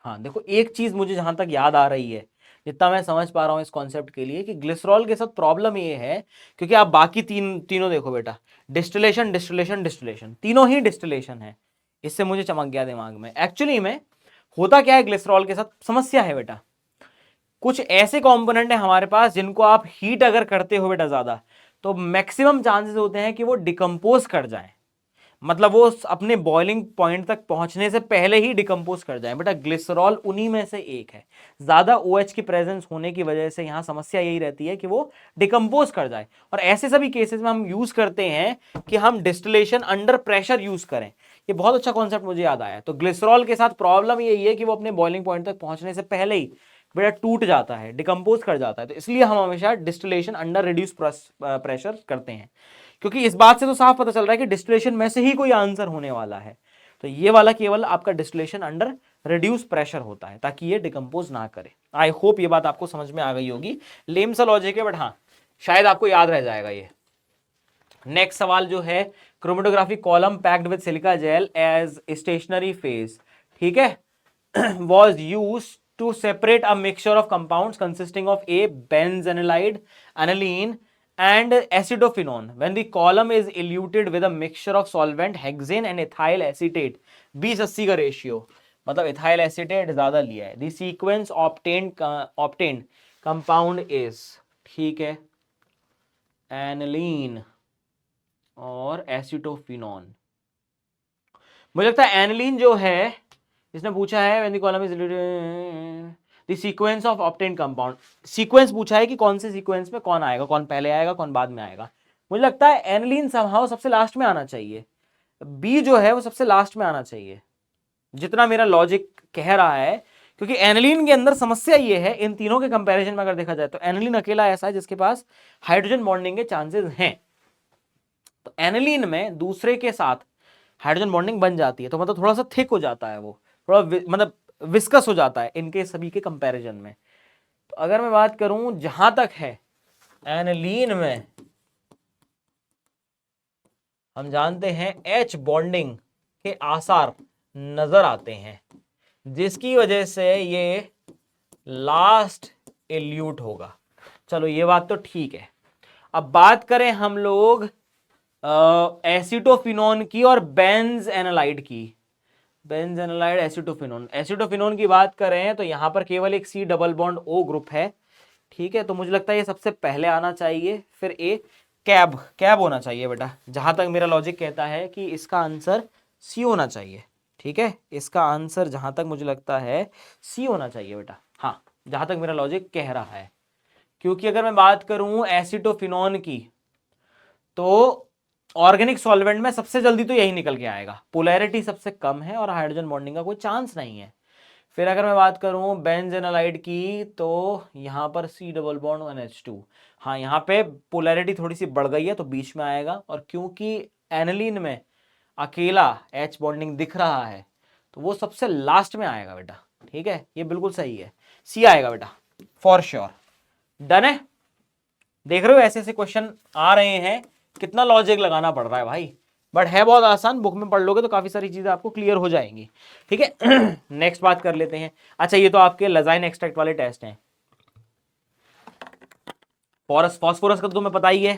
हाँ देखो एक चीज मुझे जहां तक याद आ रही है, जितना मैं समझ पा रहा हूं इस कॉन्सेप्ट के लिए, कि ग्लिसरॉल के साथ प्रॉब्लम ये है, क्योंकि आप बाकी तीनों देखो बेटा, डिस्टिलेशन डिस्टिलेशन डिस्टिलेशन, तीनों ही डिस्टिलेशन है। इससे मुझे चमक गया दिमाग में, एक्चुअली में होता क्या है ग्लिसरॉल के साथ, समस्या है बेटा, कुछ ऐसे कंपोनेंट है हमारे पास जिनको आप हीट अगर करते हो बेटा ज्यादा, तो मैक्सिमम चांसेस होते हैं कि वो डिकम्पोज कर जाए, मतलब वो अपने बॉइलिंग पॉइंट तक पहुंचने से पहले ही डिकम्पोज कर जाए बेटा। ग्लिसरॉल उन्हीं में से एक है, ज्यादा OH की प्रेजेंस होने की वजह से यहां समस्या यही रहती है कि वो डिकम्पोज कर जाए। और ऐसे सभी केसेस में हम यूज करते हैं कि हम डिस्टिलेशन अंडर प्रेशर यूज करें। ये बहुत अच्छा कॉन्सेप्ट मुझे याद आया। तो ग्लिसरॉल के साथ प्रॉब्लम यही है कि वो अपने बॉइलिंग पॉइंट तक पहुंचने से पहले ही बेटा टूट जाता है, डिकम्पोज कर जाता है, तो इसलिए हम हमेशा डिस्टिलेशन अंडर रिड्यूस प्रेशर करते हैं, क्योंकि इस बात से तो साफ पता चल रहा है कि डिस्टिलेशन में से ही कोई आंसर होने वाला है। तो ये वाला केवल आपका डिस्टिलेशन अंडर रिड्यूस प्रेशर होता है ताकि ये डिकम्पोज ना करे। आई होप ये बात आपको समझ में आ गई होगी, लेम सा लॉजिक है बट हाँ शायद आपको याद रह जाएगा ये। नेक्स्ट सवाल जो है, chromatography column packed with silica gel as stationary phase, ठीक है, was used to separate a mixture of compounds consisting of a benzanilide, aniline and acetophenone when the column is eluted with a mixture of solvent hexane and ethyl acetate 20-80 का रेशियो, मतलब ethyl acetate ज्यादा लिया है. The sequence obtained compound is, ठीक है, aniline और acetophenone. मुझे लगता है एनिलीन जो है, इसने पूछा है when the column is the sequence of obtained compound, sequence पूछा है कि कौन से सीक्वेंस में कौन आएगा, कौन पहले आएगा कौन बाद में आएगा. मुझे लगता है एनिलीन समहाउ सबसे लास्ट में आना चाहिए, बी जो है वो सबसे लास्ट में आना चाहिए, जितना मेरा लॉजिक कह रहा है. क्योंकि एनिलीन के अंदर समस्या ये है, इन तीनों के कंपैरिजन में अगर देखा जाए तो एनिलीन अकेला ऐसा है जिसके पास हाइड्रोजन बॉन्डिंग के चांसेस हैं. तो एनिलीन में दूसरे के साथ हाइड्रोजन बॉन्डिंग बन जाती है, तो मतलब थोड़ा सा थिक हो जाता है, वो थोड़ा मतलब विस्कस हो जाता है इनके सभी के कंपैरिजन में. तो अगर मैं बात करूं, जहां तक है एनिलीन में हम जानते हैं H बॉन्डिंग के आसार नजर आते हैं, जिसकी वजह से ये लास्ट एल्यूट होगा. चलो ये बात तो ठीक है. अब बात करें हम लोग एसिटोफिनोन की और बेंज़ेनालाइड की. बेंज़ेनालाइड एसिटोफिनोन की बात करें तो यहां पर केवल एक C double bond O group है, ठीक है. तो मुझे लगता है ये सबसे पहले आना चाहिए, फिर ए कैब होना चाहिए बेटा. जहां तक मेरा लॉजिक कहता है कि इसका आंसर सी होना चाहिए, ठीक है. इसका आंसर जहां तक मुझे लगता है सी होना चाहिए बेटा, हाँ, जहां तक मेरा लॉजिक कह रहा है. क्योंकि अगर मैं बात करूं एसिटोफिनोन की, तो ऑर्गेनिक सॉल्वेंट में सबसे जल्दी तो यही निकल के आएगा, पोलैरिटी सबसे कम है और हाइड्रोजन बॉन्डिंग का कोई चांस नहीं है. फिर अगर मैं बात करूं बेंज़ेनालाइड की, तो यहां पर C डबल बॉन्ड NH2, हाँ यहाँ पे पोलैरिटी थोड़ी सी बढ़ गई है तो बीच में आएगा. और क्योंकि एनिलीन में अकेला H बॉन्डिंग दिख रहा है तो वो सबसे लास्ट में आएगा बेटा, ठीक है. ये बिल्कुल सही है, C आएगा बेटा फॉर श्योर. डन है. देख रहे हो ऐसे ऐसे क्वेश्चन आ रहे हैं, कितना लॉजिक लगाना पड़ रहा है भाई, बट है बहुत आसान. बुक में पढ़ लोगे तो काफी सारी चीजें आपको क्लियर हो जाएंगी, ठीक है. नेक्स्ट बात कर लेते हैं. अच्छा, ये तो आपके लजाइन एक्सट्रैक्ट वाले टेस्ट हैं. फॉस्फोरस का तो तुम्हें पता ही है,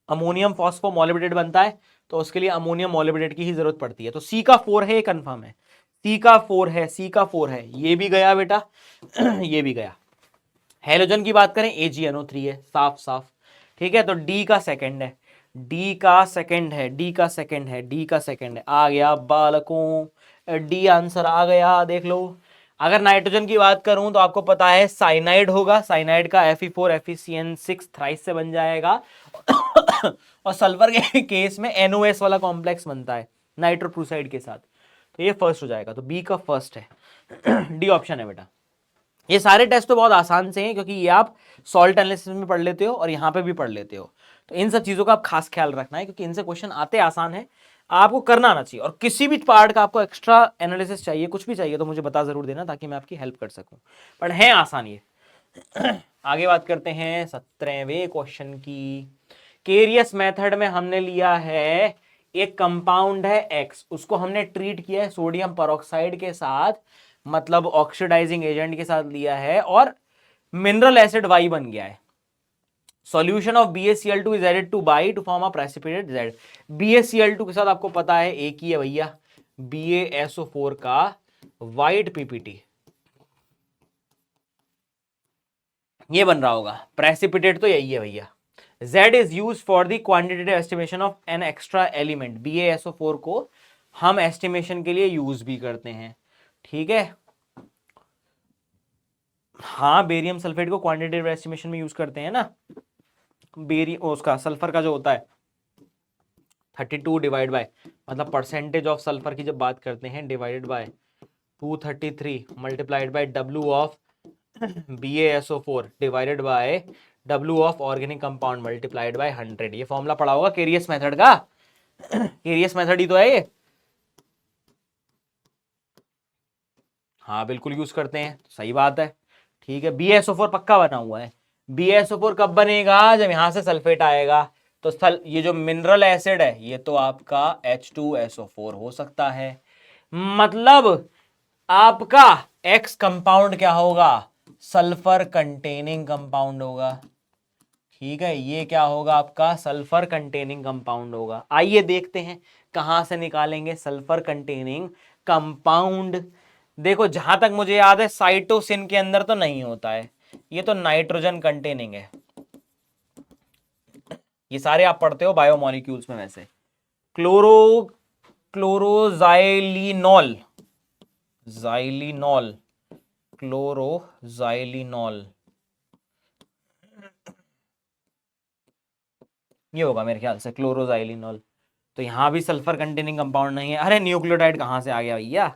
अमोनियम फॉस्फो मोलिब्डेट बनता है, तो उसके लिए अमोनियम मोलिब्डेट की ही जरूरत पड़ती है. तो C का 4 है, ये कंफर्म है. C का 4 है, C का 4 है, ये भी गया बेटा. ये भी गया. हेलोजन की बात करें AgNO3 है, साफ साफ, ठीक है. तो D का सेकंड है, D का सेकंड है, D का सेकंड है, D का सेकंड है. आ गया बालकों, D आंसर आ गया, देख लो. अगर नाइट्रोजन की बात करूं तो आपको पता है साइनाइड होगा, साइनाइड का Fe4 FeCN6 थ्राइस से बन जाएगा. और सल्फर के केस में NOS वाला कॉम्प्लेक्स बनता है नाइट्रोप्रूसाइड के साथ, तो ये फर्स्ट हो जाएगा. तो B का फर्स्ट है. D ऑप्शन है बेटा. ये सारे टेस्ट तो बहुत आसान से हैं, क्योंकि ये आप सॉल्ट एनालिसिस में पढ़ लेते हो और यहाँ पे भी पढ़ लेते हो. तो इन सब चीजों का आप खास ख्याल रखना है, क्योंकि इनसे क्वेश्चन आते आसान है, आपको करना आना चाहिए. और किसी भी पार्ट का आपको एक्स्ट्रा एनालिसिस चाहिए, कुछ भी चाहिए, तो मुझे बता जरूर देना, ताकि मैं आपकी हेल्प कर सकूं. पर है आसान ये. आगे बात करते हैं 17वें क्वेश्चन की. केरियस मेथड में हमने लिया है एक कंपाउंड है X, उसको हमने ट्रीट किया है सोडियम परऑक्साइड के साथ, मतलब ऑक्सीडाइजिंग एजेंट के साथ लिया है, और मिनरल एसिड Y बन गया है. Solution of BaCl2 is added to Y to form a precipitate Z. BaCl2 के साथ आपको पता है एक ही है भैया, BaSO4 का व्हाइट PPT, ये बन रहा होगा. प्रेसिपिटेट तो यही है भैया. Z is used for the quantitative estimation of an extra element. BaSO4 को हम एस्टिमेशन के लिए यूज भी करते हैं, ठीक है. हाँ, बेरियम सल्फेट को क्वांटिटेटिव एस्टिमेशन में यूज करते हैं ना. उसका सल्फर का जो होता है 32 डिवाइड बाय, मतलब परसेंटेज ऑफ सल्फर की जब बात करते हैं, divided by 233 multiplied by W of BaSO4 divided by W of organic compound multiplied by 100. ये फॉर्मूला पढ़ा होगा केरियस मेथड का. केरियस मेथड ही तो है ये. हाँ बिल्कुल यूज करते हैं, सही बात है, ठीक है. BaSO4 पक्का बना हुआ है. BaSO4 कब बनेगा? जब यहां से सल्फेट आएगा. तो ये जो मिनरल एसिड है ये तो आपका H2SO4 हो सकता है. मतलब आपका एक्स कंपाउंड क्या होगा, सल्फर कंटेनिंग कंपाउंड होगा। ठीक है, ये क्या होगा आपका, सल्फर कंटेनिंग कंपाउंड होगा। आइए देखते हैं कहां से निकालेंगे सल्फर कंटेनिंग कंपाउंड। देखो जहां तक मुझे याद है साइटोसिन के अंदर तो नहीं होता है, ये तो नाइट्रोजन कंटेनिंग है। ये सारे आप पढ़ते हो बायोमोलिक्यूल्स में वैसे। क्लोरो क्लोरोजाइलिनॉल, जाइलिनॉल, क्लोरोजाइलिनॉल, ये होगा मेरे ख्याल से क्लोरोजाइलिनॉल। तो यहां भी सल्फर कंटेनिंग कंपाउंड नहीं है। अरे न्यूक्लियोटाइड कहां से आ गया भैया,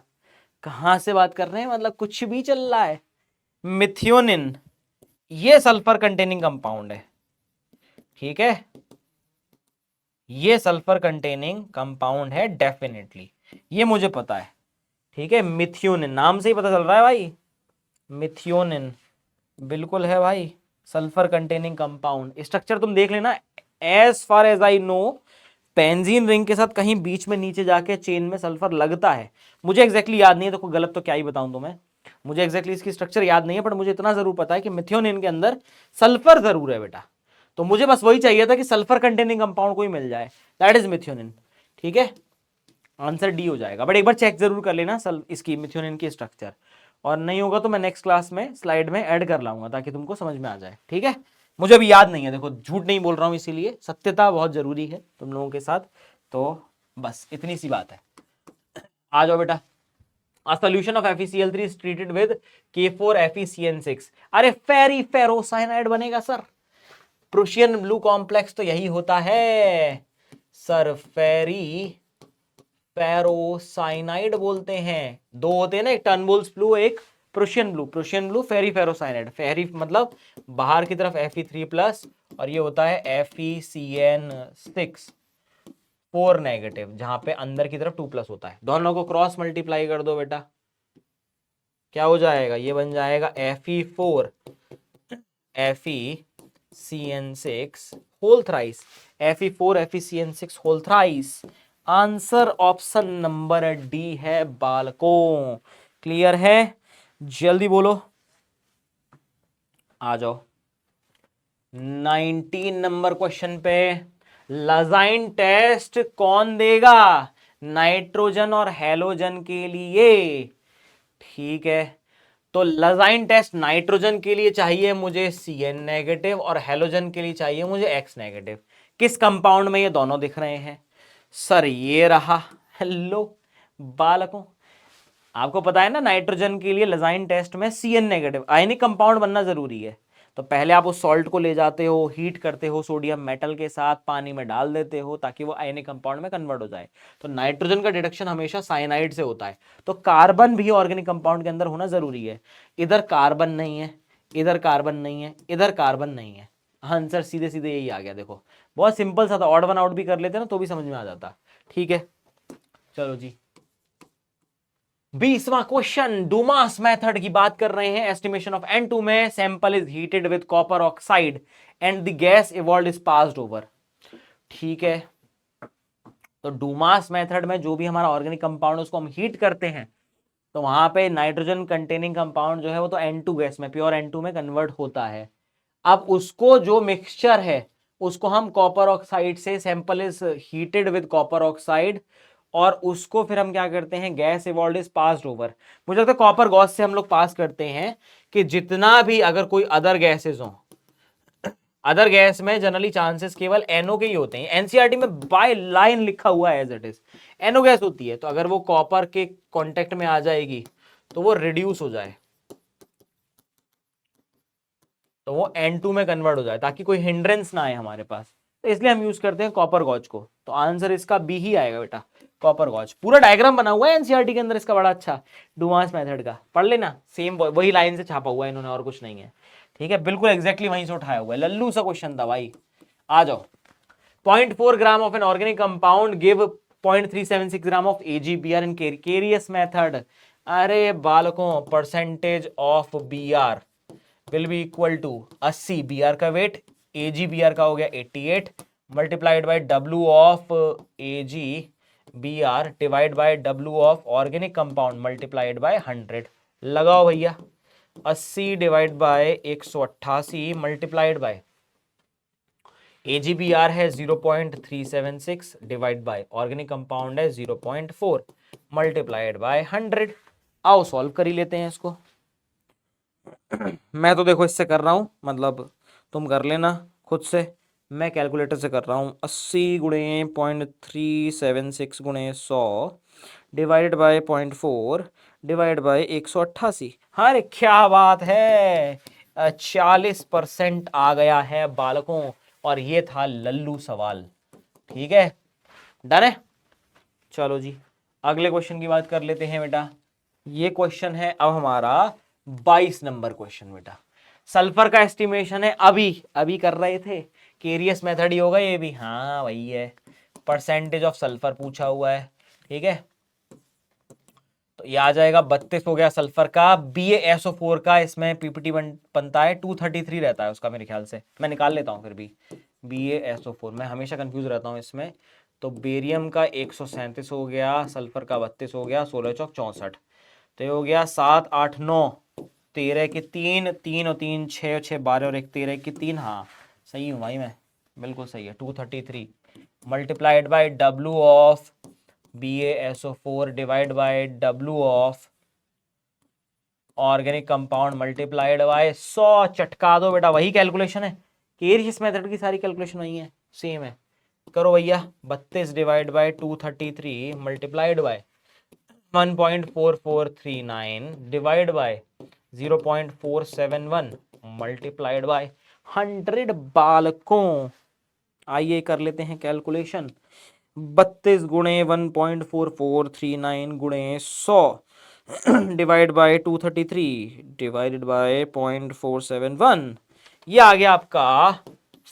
कहां से बात कर रहे हैं, मतलब कुछ भी चल रहा है। मिथियोनिन, ये सल्फर कंटेनिंग कंपाउंड है। ठीक है, ये सल्फर कंटेनिंग कंपाउंड है डेफिनेटली, ये मुझे पता है। ठीक है, मिथियोनिन नाम से ही पता चल रहा है भाई, मिथियोनिन बिल्कुल है भाई, सल्फर कंटेनिंग कंपाउंड। स्ट्रक्चर तुम देख लेना, as far as I know benzene ring के साथ कहीं बीच में नीचे जाके चेन में सल्फर लगता है। मुझे एग्जैक्टली याद नहीं है, तो कोई गलत तो क्या ही बताऊं तुम्हें, मुझे एग्जैक्टली इसकी स्ट्रक्चर याद नहीं है, बट मुझे इतना जरूर पता है कि मिथियोनिन के अंदर सल्फर जरूर है बेटा। तो मुझे बस वही चाहिए था कि सल्फर कंटेनिंग कंपाउंड कोई मिल जाए, दैट इज मिथियोनिन। ठीक है, आंसर डी हो जाएगा, बट एक बार चेक जरूर कर लेना इसकी मिथियोनिन की स्ट्रक्चर, और नहीं होगा तो मैं नेक्स्ट क्लास में स्लाइड में ऐड कर लाऊंगा ताकि तुमको समझ में आ जाए। ठीक है, मुझे अभी याद नहीं है, देखो झूठ नहीं बोल रहा हूं, इसीलिए सत्यता बहुत जरूरी है तुम लोगों के साथ। तो बस इतनी सी बात है, आ जाओ बेटा। A solution of FeCl3 is treated with K4FeCN6। अरे फेरी फेरोसाइनाइड बनेगा सर, प्रुशियन ब्लू कॉम्प्लेक्स तो यही होता है सर, फेरी फेरोसाइनाइड बोलते हैं। दो होते हैं ना, एक टर्नबुल्स ब्लू, एक प्रुशियन ब्लू। प्रुशियन ब्लू फेरी फेरोसाइनाइड, फेरी मतलब बाहर की तरफ Fe3+, और ये होता है FeCN6 4 नेगेटिव, जहां पे अंदर की तरफ 2+ होता है। दोनों को क्रॉस मल्टीप्लाई कर दो बेटा, क्या हो जाएगा, ये बन जाएगा Fe4 FeCN6 whole thrice, Fe4 FeCN6 whole thrice. Answer option number D है बालकों। क्लियर है, जल्दी बोलो, आ जाओ 19 नंबर क्वेश्चन पे। लजाइन टेस्ट कौन देगा, नाइट्रोजन और हैलोजन के लिए। ठीक है, तो लजाइन टेस्ट नाइट्रोजन के लिए चाहिए मुझे Cn नेगेटिव, और हैलोजन के लिए चाहिए मुझे X नेगेटिव। किस कंपाउंड में ये दोनों दिख रहे हैं सर, ये रहा। हेलो बालकों, आपको पता है ना नाइट्रोजन के लिए लजाइन टेस्ट में Cn नेगेटिव आयनिक कंपाउंड बनना जरूरी है। तो पहले आप उस सॉल्ट को ले जाते हो, हीट करते हो सोडियम मेटल के साथ, पानी में डाल देते हो ताकि वो आयनिक कंपाउंड में कन्वर्ट हो जाए। तो नाइट्रोजन का डिडक्शन हमेशा साइनाइड से होता है, तो कार्बन भी ऑर्गेनिक कंपाउंड के अंदर होना जरूरी है। इधर कार्बन नहीं है, इधर कार्बन नहीं है, इधर कार्बन नहीं है, आंसर सीधे सीधे यही आ गया। देखो बहुत सिंपल सा था, ऑड वन आउट भी कर लेते ना तो भी समझ में आ जाता। ठीक है, चलो जी 20वां क्वेश्चन, डूमास मेथड की बात कर रहे हैं। एस्टिमेशन ऑफ N2 में sample is heated with copper oxide and the gas evolve is passed over. ठीक है, तो डूमास मेथड में जो भी हमारा ऑर्गेनिक कंपाउंड उसको हम हीट करते हैं, तो वहां पे नाइट्रोजन कंटेनिंग कंपाउंड जो है वो तो N2 गैस में, प्योर N2 में कन्वर्ट होता है। अब उसको जो मिक्सचर है उसको हम कॉपर ऑक्साइड से, sample is heated with copper oxide, और उसको फिर हम क्या करते हैं, gas evolve is passed over. मुझे लगता है कॉपर गॉस से हम लोग पास करते हैं कि जितना भी अगर कोई अदर गैसेस हो, अदर गैस में जनरली चांसेस केवल NO के ही होते हैं। एनसीईआरटी में बाय लाइन लिखा हुआ है as it is NO gas होती है, तो अगर वो कॉपर के कांटेक्ट में आ जाएगी तो वो रिड्यूस हो जाए, तो वो N2 में कन्वर्ट हो जाए ताकि कोई हिंड्रेंस ना आए हमारे पास। तो इसलिए हम यूज करते हैं कॉपर गॉज को। तो आंसर इसका बी ही आएगा बेटा, कॉपर गॉज। पूरा डायग्राम बना हुआ है एनसीईआरटी के अंदर इसका बड़ा अच्छा, डुमास मेथड का पढ़ लेना, सेम वही लाइन से छापा हुआ है इन्होंने, और कुछ नहीं है। ठीक है, बिल्कुल एग्जैक्टली वहीं से उठाया हुआ है, लल्लू सा क्वेश्चन था भाई। आ जाओ, 0.4 gram of an organic compound give 0.376 gram of AgBr in Carius method. अरे बालकों, percentage of Br will be equal to 80, Br का वेट, AgBr का हो गया 88, multiplied by W of Ag Br divide by W of organic compound multiplied by 100। लगाओ भैया, 80 divide by 188 multiplied by AgBr है 0.376 डिवाइड बाय ऑर्गेनिक कंपाउंड है 0.4 मल्टीप्लाइड बाय 100। आओ सॉल्व कर ही लेते हैं इसको। मैं तो देखो इससे कर रहा हूं, मतलब तुम कर लेना खुद से, मैं कैलकुलेटर से कर रहा हूँ। 80 गुणे 0.376 गुणे 100 डिवाइडेड बाय 0.4 डिवाइड बाय 188। हाँ रे क्या बात है, 40% आ गया है बालकों, और ये था लल्लू सवाल। ठीक है, डन है। चलो जी अगले क्वेश्चन की बात कर लेते हैं बेटा। ये क्वेश्चन है अब हमारा 22 नंबर क्वेश्चन बेटा। सल्फर का एस्टिमेशन है, अभी अभी कर रहे थे, केरियस मेथड ही होगा ये भी। हाँ वही है, परसेंटेज ऑफ सल्फर पूछा हुआ है। ठीक है, तो ये आ जाएगा 32 हो गया सल्फर का। BaSO4 का इसमें पीपीटी बनता है 233 रहता है उसका मेरे ख्याल से, मैं निकाल लेता हूँ फिर भी। BaSO4 मैं हमेशा कंफ्यूज रहता हूँ इसमें। तो बेरियम का 137 हो गया, सल्फर का 32 हो गया, 16 चौक 64, तो ये हो गया 7 8 9 13 के 3 3 और 3 6 6 12 और 1 13 के 3। हाँ सही हूँ भाई मैं, बिल्कुल सही है। 233 multiplied by W of BaSO4 divide by W of organic compound multiplied by 100। चटका दो बेटा, वही कैलकुलेशन है, केरियस मेथड की सारी कैलकुलेशन वही है, सेम है। करो भैया, 32 divide by 233 multiplied by 1.4439 divide by 0.471 multiplied by 100 बालकों। आइए कर लेते हैं कैलकुलेशन। 32 गुणे 1.4439 गुणे 100 डिवाइड बाय 233 डिवाइडेड बाय 0.471, ये आ गया आपका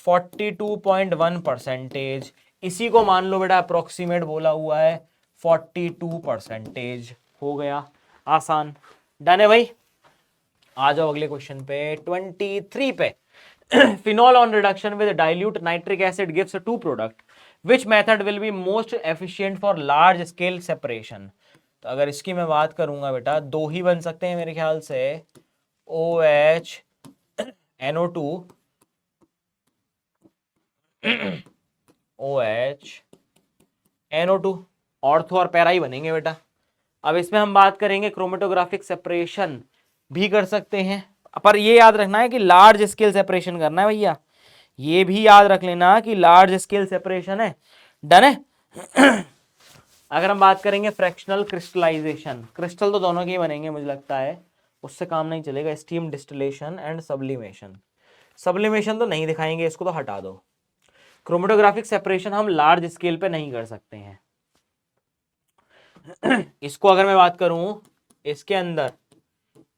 42.1%। इसी को मान लो बेटा अप्रोक्सीमेट बोला हुआ है, 42% हो गया। आसान, डन है भाई। आ जाओ अगले क्वेश्चन पे 23 पे। Phenol on reduction with dilute nitric acid gives two product, which method will be most efficient for large scale separation. तो अगर इसकी मैं बात करूंगा बेटा, दो ही बन सकते हैं मेरे ख्याल से, OH NO2 OH NO2 ortho और पैरा ही बनेंगे बेटा। अब इसमें हम बात करेंगे क्रोमेटोग्राफिक सेपरेशन भी कर सकते हैं, पर ये याद रखना है कि लार्ज स्केल सेपरेशन करना है भैया, ये भी याद रख लेना कि लार्ज स्केल सेपरेशन है। डन है। अगर हम बात करेंगे फ्रैक्शनल क्रिस्टलाइजेशन, क्रिस्टल तो दोनों के ही बनेंगे मुझे लगता है, उससे काम नहीं चलेगा। Steam distillation and sublimation, sublimation तो नहीं दिखाएंगे, इसको तो हटा दो। क्रोमेटोग्राफिक सेपरेशन हम लार्ज स्केल पे नहीं कर सकते हैं। इसको अगर मैं बात करूं, इसके अंदर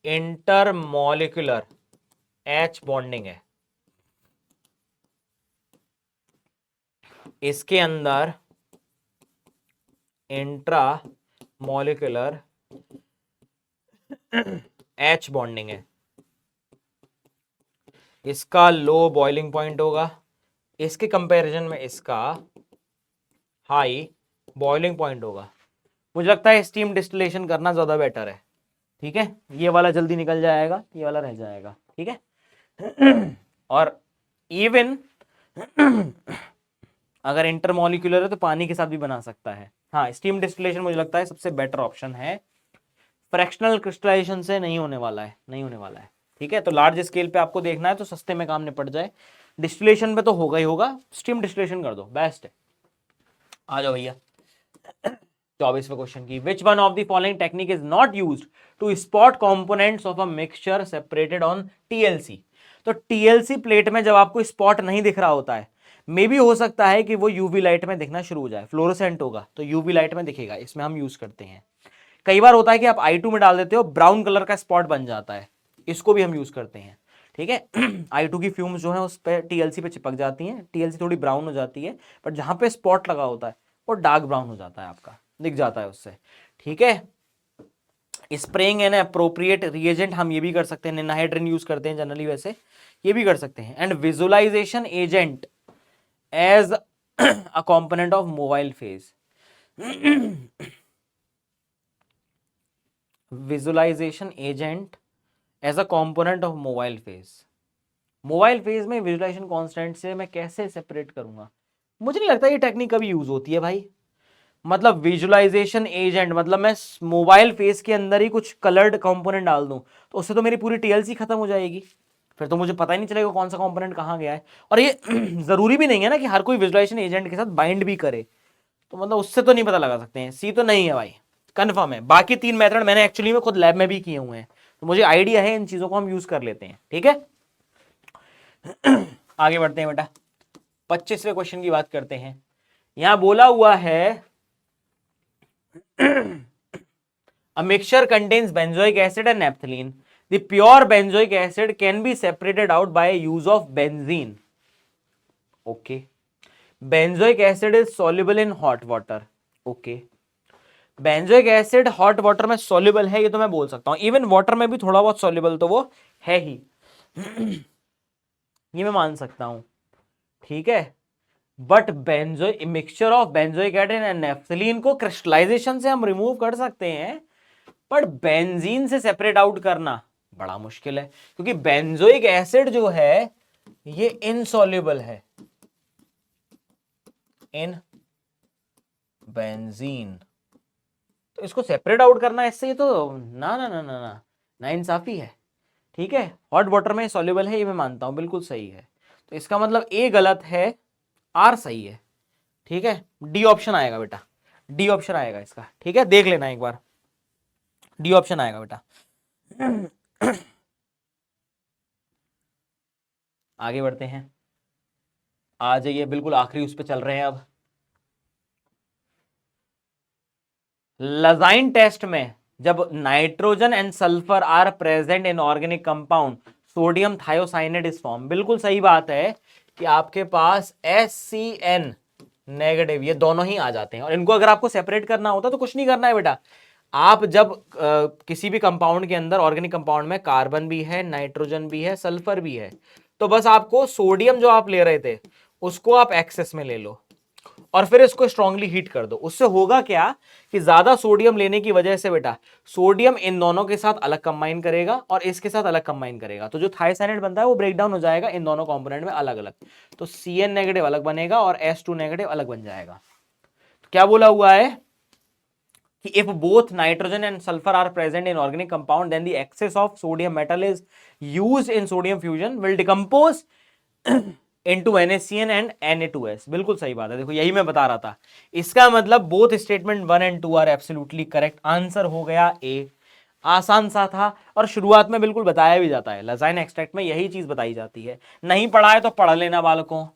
इंटरमॉलिक्यूलर H बॉन्डिंग है, इसके अंदर इंट्रा मॉलिक्यूलर H बॉन्डिंग है, इसका लो बॉइलिंग पॉइंट होगा, इसके कंपैरिजन में इसका हाई बॉइलिंग पॉइंट होगा। मुझे लगता है स्टीम डिस्टिलेशन करना ज्यादा बेटर है। ठीक है, ये वाला जल्दी निकल जाएगा, ये वाला रह जाएगा। ठीक है, और इवन अगर इंटरमॉलिक्यूलर है तो पानी के साथ भी बना सकता है। हाँ, स्टीम डिस्टिलेशन मुझे लगता है सबसे बेटर ऑप्शन है, फ्रैक्शनल क्रिस्टलाइजेशन से नहीं होने वाला है, नहीं होने वाला है। ठीक है, तो लार्ज स्केल पे आपको देखना है तो सस्ते में काम निपट जाए, डिस्टिलेशन पे तो होगा ही होगा, स्टीम डिस्टिलेशन कर दो, बेस्ट है। आ जाओ भैया 24वें क्वेश्चन की, which one of the following technique is not used to spot components of a mixture separated on TLC। तो TLC प्लेट में जब आपको स्पॉट नहीं दिख रहा होता है, मे भी हो सकता है कि वो यूवी लाइट में दिखना शुरू हो जाए, फ्लोरोसेंट होगा तो यूवी लाइट में दिखेगा, इसमें हम यूज करते हैं। कई बार होता है कि आप I2 में डाल देते हो, ब्राउन कलर का स्पॉट बन जाता है, इसको भी हम यूज करते हैं। ठीक है, I2 की फ्यूम्स जो है उस पर TLC पे चिपक जाती हैं, TLC थोड़ी ब्राउन हो जाती है, बट जहां पे स्पॉट लगा होता है वो डार्क ब्राउन हो जाता है, आपका दिख जाता है उससे। ठीक है, स्प्रेइंग एन अप्रोप्रिएट रिएजेंट हम ये भी कर सकते हैं, निनाहाइड्रिन यूज करते हैं जनरली, वैसे ये भी कर सकते हैं। And visualization agent as a component of mobile phase, visualization agent as a component of mobile phase. Mobile phase में विजुअलाइजेशन कांस्टेंट से मैं कैसे सेपरेट करूंगा? मुझे नहीं लगता ये टेक्निक कभी यूज होती है भाई। मतलब विजुअलाइजेशन एजेंट मतलब मैं मोबाइल फेस के अंदर ही कुछ कलर्ड कंपोनेंट डाल दूं तो उससे तो मेरी पूरी टीएलसी खत्म हो जाएगी, फिर तो मुझे पता ही नहीं चलेगा कौन सा कंपोनेंट कहाँ गया है। और ये जरूरी भी नहीं है ना कि हर कोई विजुअलाइजेशन एजेंट के साथ बाइंड भी करे, तो मतलब उससे तो नहीं पता लगा सकते हैं। सी तो नहीं है भाई, कन्फर्म है। बाकी 3 मेथड मैंने एक्चुअली में खुद लैब में भी किए हुए हैं, तो मुझे आइडिया है, इन चीजों को हम यूज कर लेते हैं। ठीक है, आगे बढ़ते हैं बेटा, 25वें क्वेश्चन की बात करते हैं। यहां बोला हुआ है a mixture contains benzoic acid and naphthalene. The pure benzoic acid can be separated out by use of benzene. Okay. Benzoic acid is soluble in hot water. Okay. Benzoic acid hot water में सॉल्युबल है, ये तो मैं बोल सकता हूं। इवन वाटर में भी थोड़ा बहुत सॉल्युबल तो वो है ही, ये मैं मान सकता हूं। ठीक है, but benzoic mixture of benzoic acid and naphthalene को क्रिस्टलाइजेशन से हम रिमूव कर सकते हैं, पर बेंजीन से सेपरेट आउट करना बड़ा मुश्किल है, क्योंकि बेंजोइक एसिड जो है ये इनसॉल्युबल है इन बेंजीन, तो इसको सेपरेट आउट करना इससे, ये तो ना ना ना ना ना ना इंसाफी है। ठीक है, हॉट वाटर में सॉल्युबल है, ये मैं मानता हूं, बिल्कुल सही है। तो इसका मतलब ए गलत है, आर सही है। ठीक है, डी ऑप्शन आएगा बेटा, डी ऑप्शन आएगा इसका। ठीक है, देख लेना एक बार, डी ऑप्शन आएगा बेटा। आगे बढ़ते हैं, आ जाइए, बिल्कुल आखिरी उस पे चल रहे हैं अब। लजाइन टेस्ट में जब nitrogen and sulphur are present in organic compound, sodium thiocyanate is form. बिल्कुल सही बात है कि आपके पास SCN नेगेटिव ये दोनों ही आ जाते हैं, और इनको अगर आपको सेपरेट करना होता तो कुछ नहीं करना है बेटा। आप जब किसी भी कंपाउंड के अंदर, ऑर्गेनिक कंपाउंड में कार्बन भी है, नाइट्रोजन भी है, सल्फर भी है, तो बस आपको सोडियम जो आप ले रहे थे उसको आप एक्सेस में ले लो और फिर इसको स्ट्रांगली हीट कर दो। उससे होगा क्या कि ज्यादा सोडियम लेने की वजह से बेटा सोडियम इन दोनों के साथ अलग कंबाइन करेगा और इसके साथ अलग कंबाइन करेगा, तो जो थायोसाइनेट बनता है वो ब्रेक डाउन हो जाएगा इन दोनों कंपोनेंट में अलग अलग, तो CN नेगेटिव अलग बनेगा और S2 नेगेटिव अलग बन जाएगा। तो क्या बोला हुआ है कि if both nitrogen and sulfur are present in organic compound, then the excess of sodium metal is used in sodium fusion will decompose into NaCN and Na2S। बिल्कुल सही बात है, देखो यही मैं बता रहा था। इसका मतलब both statement 1 and 2 are absolutely correct. Answer हो गया ए, आसान सा था और शुरुआत में बिल्कुल बताया भी जाता है, लजाइन एक्सट्रैक्ट में यही चीज बताई जाती है। नहीं पढ़ा है तो पढ़ लेना बालकों।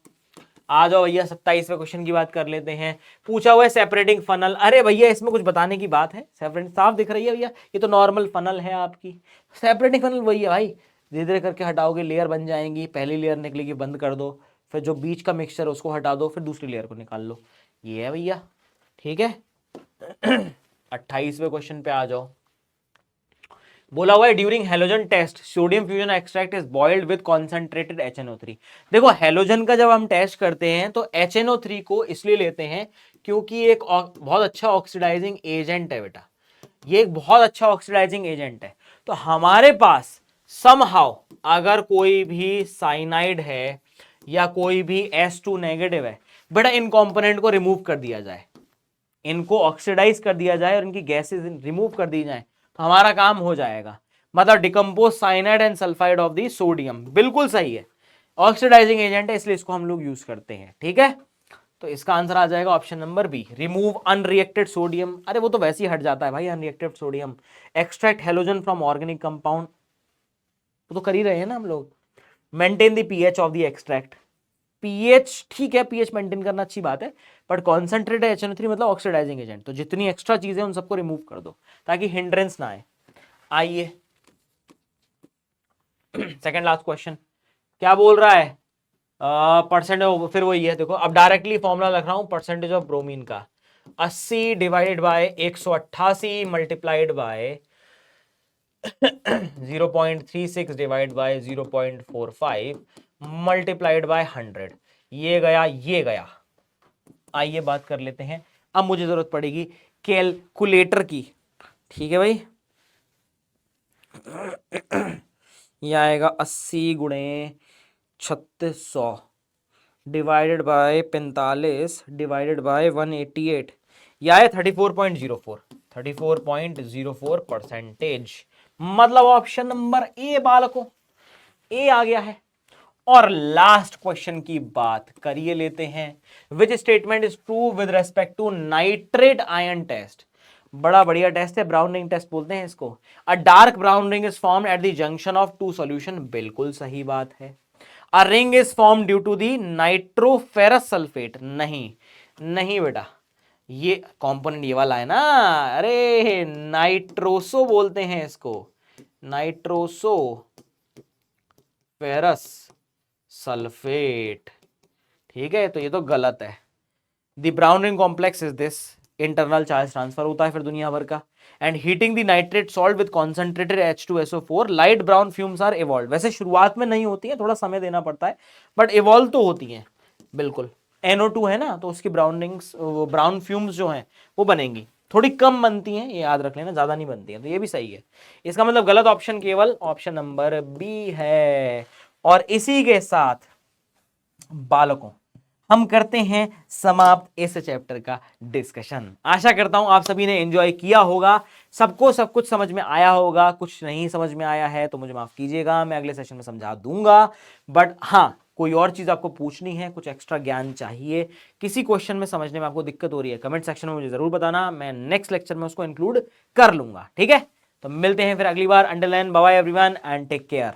आ जाओ भैया 27वें क्वेश्चन की बात कर लेते हैं। पूछा हुआ है सेपरेटिंग फनल। अरे भैया इसमें कुछ बताने की बात है? सेपरेटिंग साफ दिख रही है भैया, ये तो नॉर्मल फनल है आपकी। सेपरेटिंग फनल वही है भाई, धीरे धीरे करके हटाओगे लेयर बन जाएंगी, पहली लेयर निकलेगी बंद कर दो, फिर जो बीच का मिक्सचर उसको हटा दो, फिर दूसरी लेयर को निकाल लो, ये है भैया। ठीक है 28वें क्वेश्चन पे आ जाओ। बोला हुआ है during halogen test sodium fusion extract is boiled with concentrated HNO3। देखो हेलोजन का जब हम टेस्ट करते हैं तो HNO3 को इसलिए लेते हैं क्योंकि एक बहुत अच्छा ऑक्सीडाइजिंग एजेंट है बेटा, ये एक बहुत अच्छा ऑक्सीडाइजिंग एजेंट है। तो हमारे पास समहाउ अगर कोई भी साइनाइड है या कोई भी S2 नेगेटिव है बेटा, इन कंपोनेंट को रिमूव कर दिया जाए, इनको ऑक्सीडाइज कर दिया जाए और इनकी गैसेज रिमूव कर दी जाए तो हमारा काम हो जाएगा। मतलब decompose cyanide and sulphide of the sodium, बिल्कुल सही है, ऑक्सीडाइजिंग एजेंट है इसलिए इसको हम लोग यूज करते हैं। ठीक है, तो इसका आंसर आ जाएगा option number B, remove unreacted sodium. अरे वो तो वैसे ही हट जाता है भाई unreacted sodium. Extract halogen from organic compound, वो तो कर ही रहे हैं ना हम लोग। Maintain the pH of the extract, pH ठीक है, पीएच मेंटेन करना अच्छी बात है, बट कॉन्सेंट्रेटेड HNO3 मतलब ऑक्सीडाइजिंग एजेंट, तो जितनी एक्स्ट्रा चीजें उन सबको रिमूव कर दो ताकि हिंड्रेंस ना आए। आइए सेकंड लास्ट क्वेश्चन, क्या बोल रहा है? परसेंटेज फिर वही है, देखो अब डायरेक्टली फॉर्मूला लग रहा हूं परसेंटेज ऑफ ब्रोमीन का, 80 divided by 188 multiplied bye 0.36 divide by 0.45 multiplied by 100, ये गया ये गया। आइए बात कर लेते हैं अब मुझे जरूरत पड़ेगी कैलकुलेटर की। ठीक है भाई, यह आएगा 80 गुणे 3600 डिवाइडेड बाय 45 डिवाइडेड बाय 188, यह है 34.04, 34.04%। मतलब ऑप्शन नंबर ए बालकों, ए आ गया है। और लास्ट क्वेश्चन की बात करिए लेते हैं, which statement is true with respect to nitrate ion test. बड़ा बढ़िया टेस्ट है, ब्राउन रिंग टेस्ट बोलते हैं इसको। A dark brown ring is formed at the junction of two solution, बिल्कुल सही बात है। A ring is form due to the nitroferrous sulphate, नहीं नहीं बेटा, ये कंपोनेंट ये वाला है ना, अरे नाइट्रोसो बोलते हैं इसको, नाइट्रोसो फेरस सल्फेट। ठीक है, तो ये तो गलत है। The brown ring complex is this, internal charge transfer होता है फिर दुनिया भर का, and heating the nitrate salt with concentrated H2SO4 light brown fumes are evolve. वैसे शुरुआत में नहीं होती है, थोड़ा समय देना पड़ता है, बट इवॉल्व तो होती है बिल्कुल। NO2 है ना, तो उसकी ब्राउन रिंग्स, ब्राउन फ्यूम्स जो हैं वो बनेंगी, थोड़ी कम बनती हैं, ये याद रख लेना, ज्यादा नहीं बनती हैं, तो ये भी सही है। इसका मतलब गलत ऑप्शन केवल ऑप्शन नंबर बी है। और इसी के साथ बालकों हम करते हैं समाप्त इस चैप्टर का डिस्कशन। आशा करता हूं आप सभी ने एंजॉय किया होगा, सबको सब कुछ समझ में आया होगा। कुछ नहीं समझ में आया है तो मुझे माफ कीजिएगा, मैं अगले सेशन में समझा दूंगा। बट हाँ, कोई और चीज आपको पूछनी है, कुछ एक्स्ट्रा ज्ञान चाहिए, किसी क्वेश्चन में समझने में आपको दिक्कत हो रही है, कमेंट सेक्शन में मुझे जरूर बताना, मैं नेक्स्ट लेक्चर में उसको इंक्लूड कर लूंगा। ठीक है, तो मिलते हैं फिर अगली बार। Until then bye bye everyone and take care.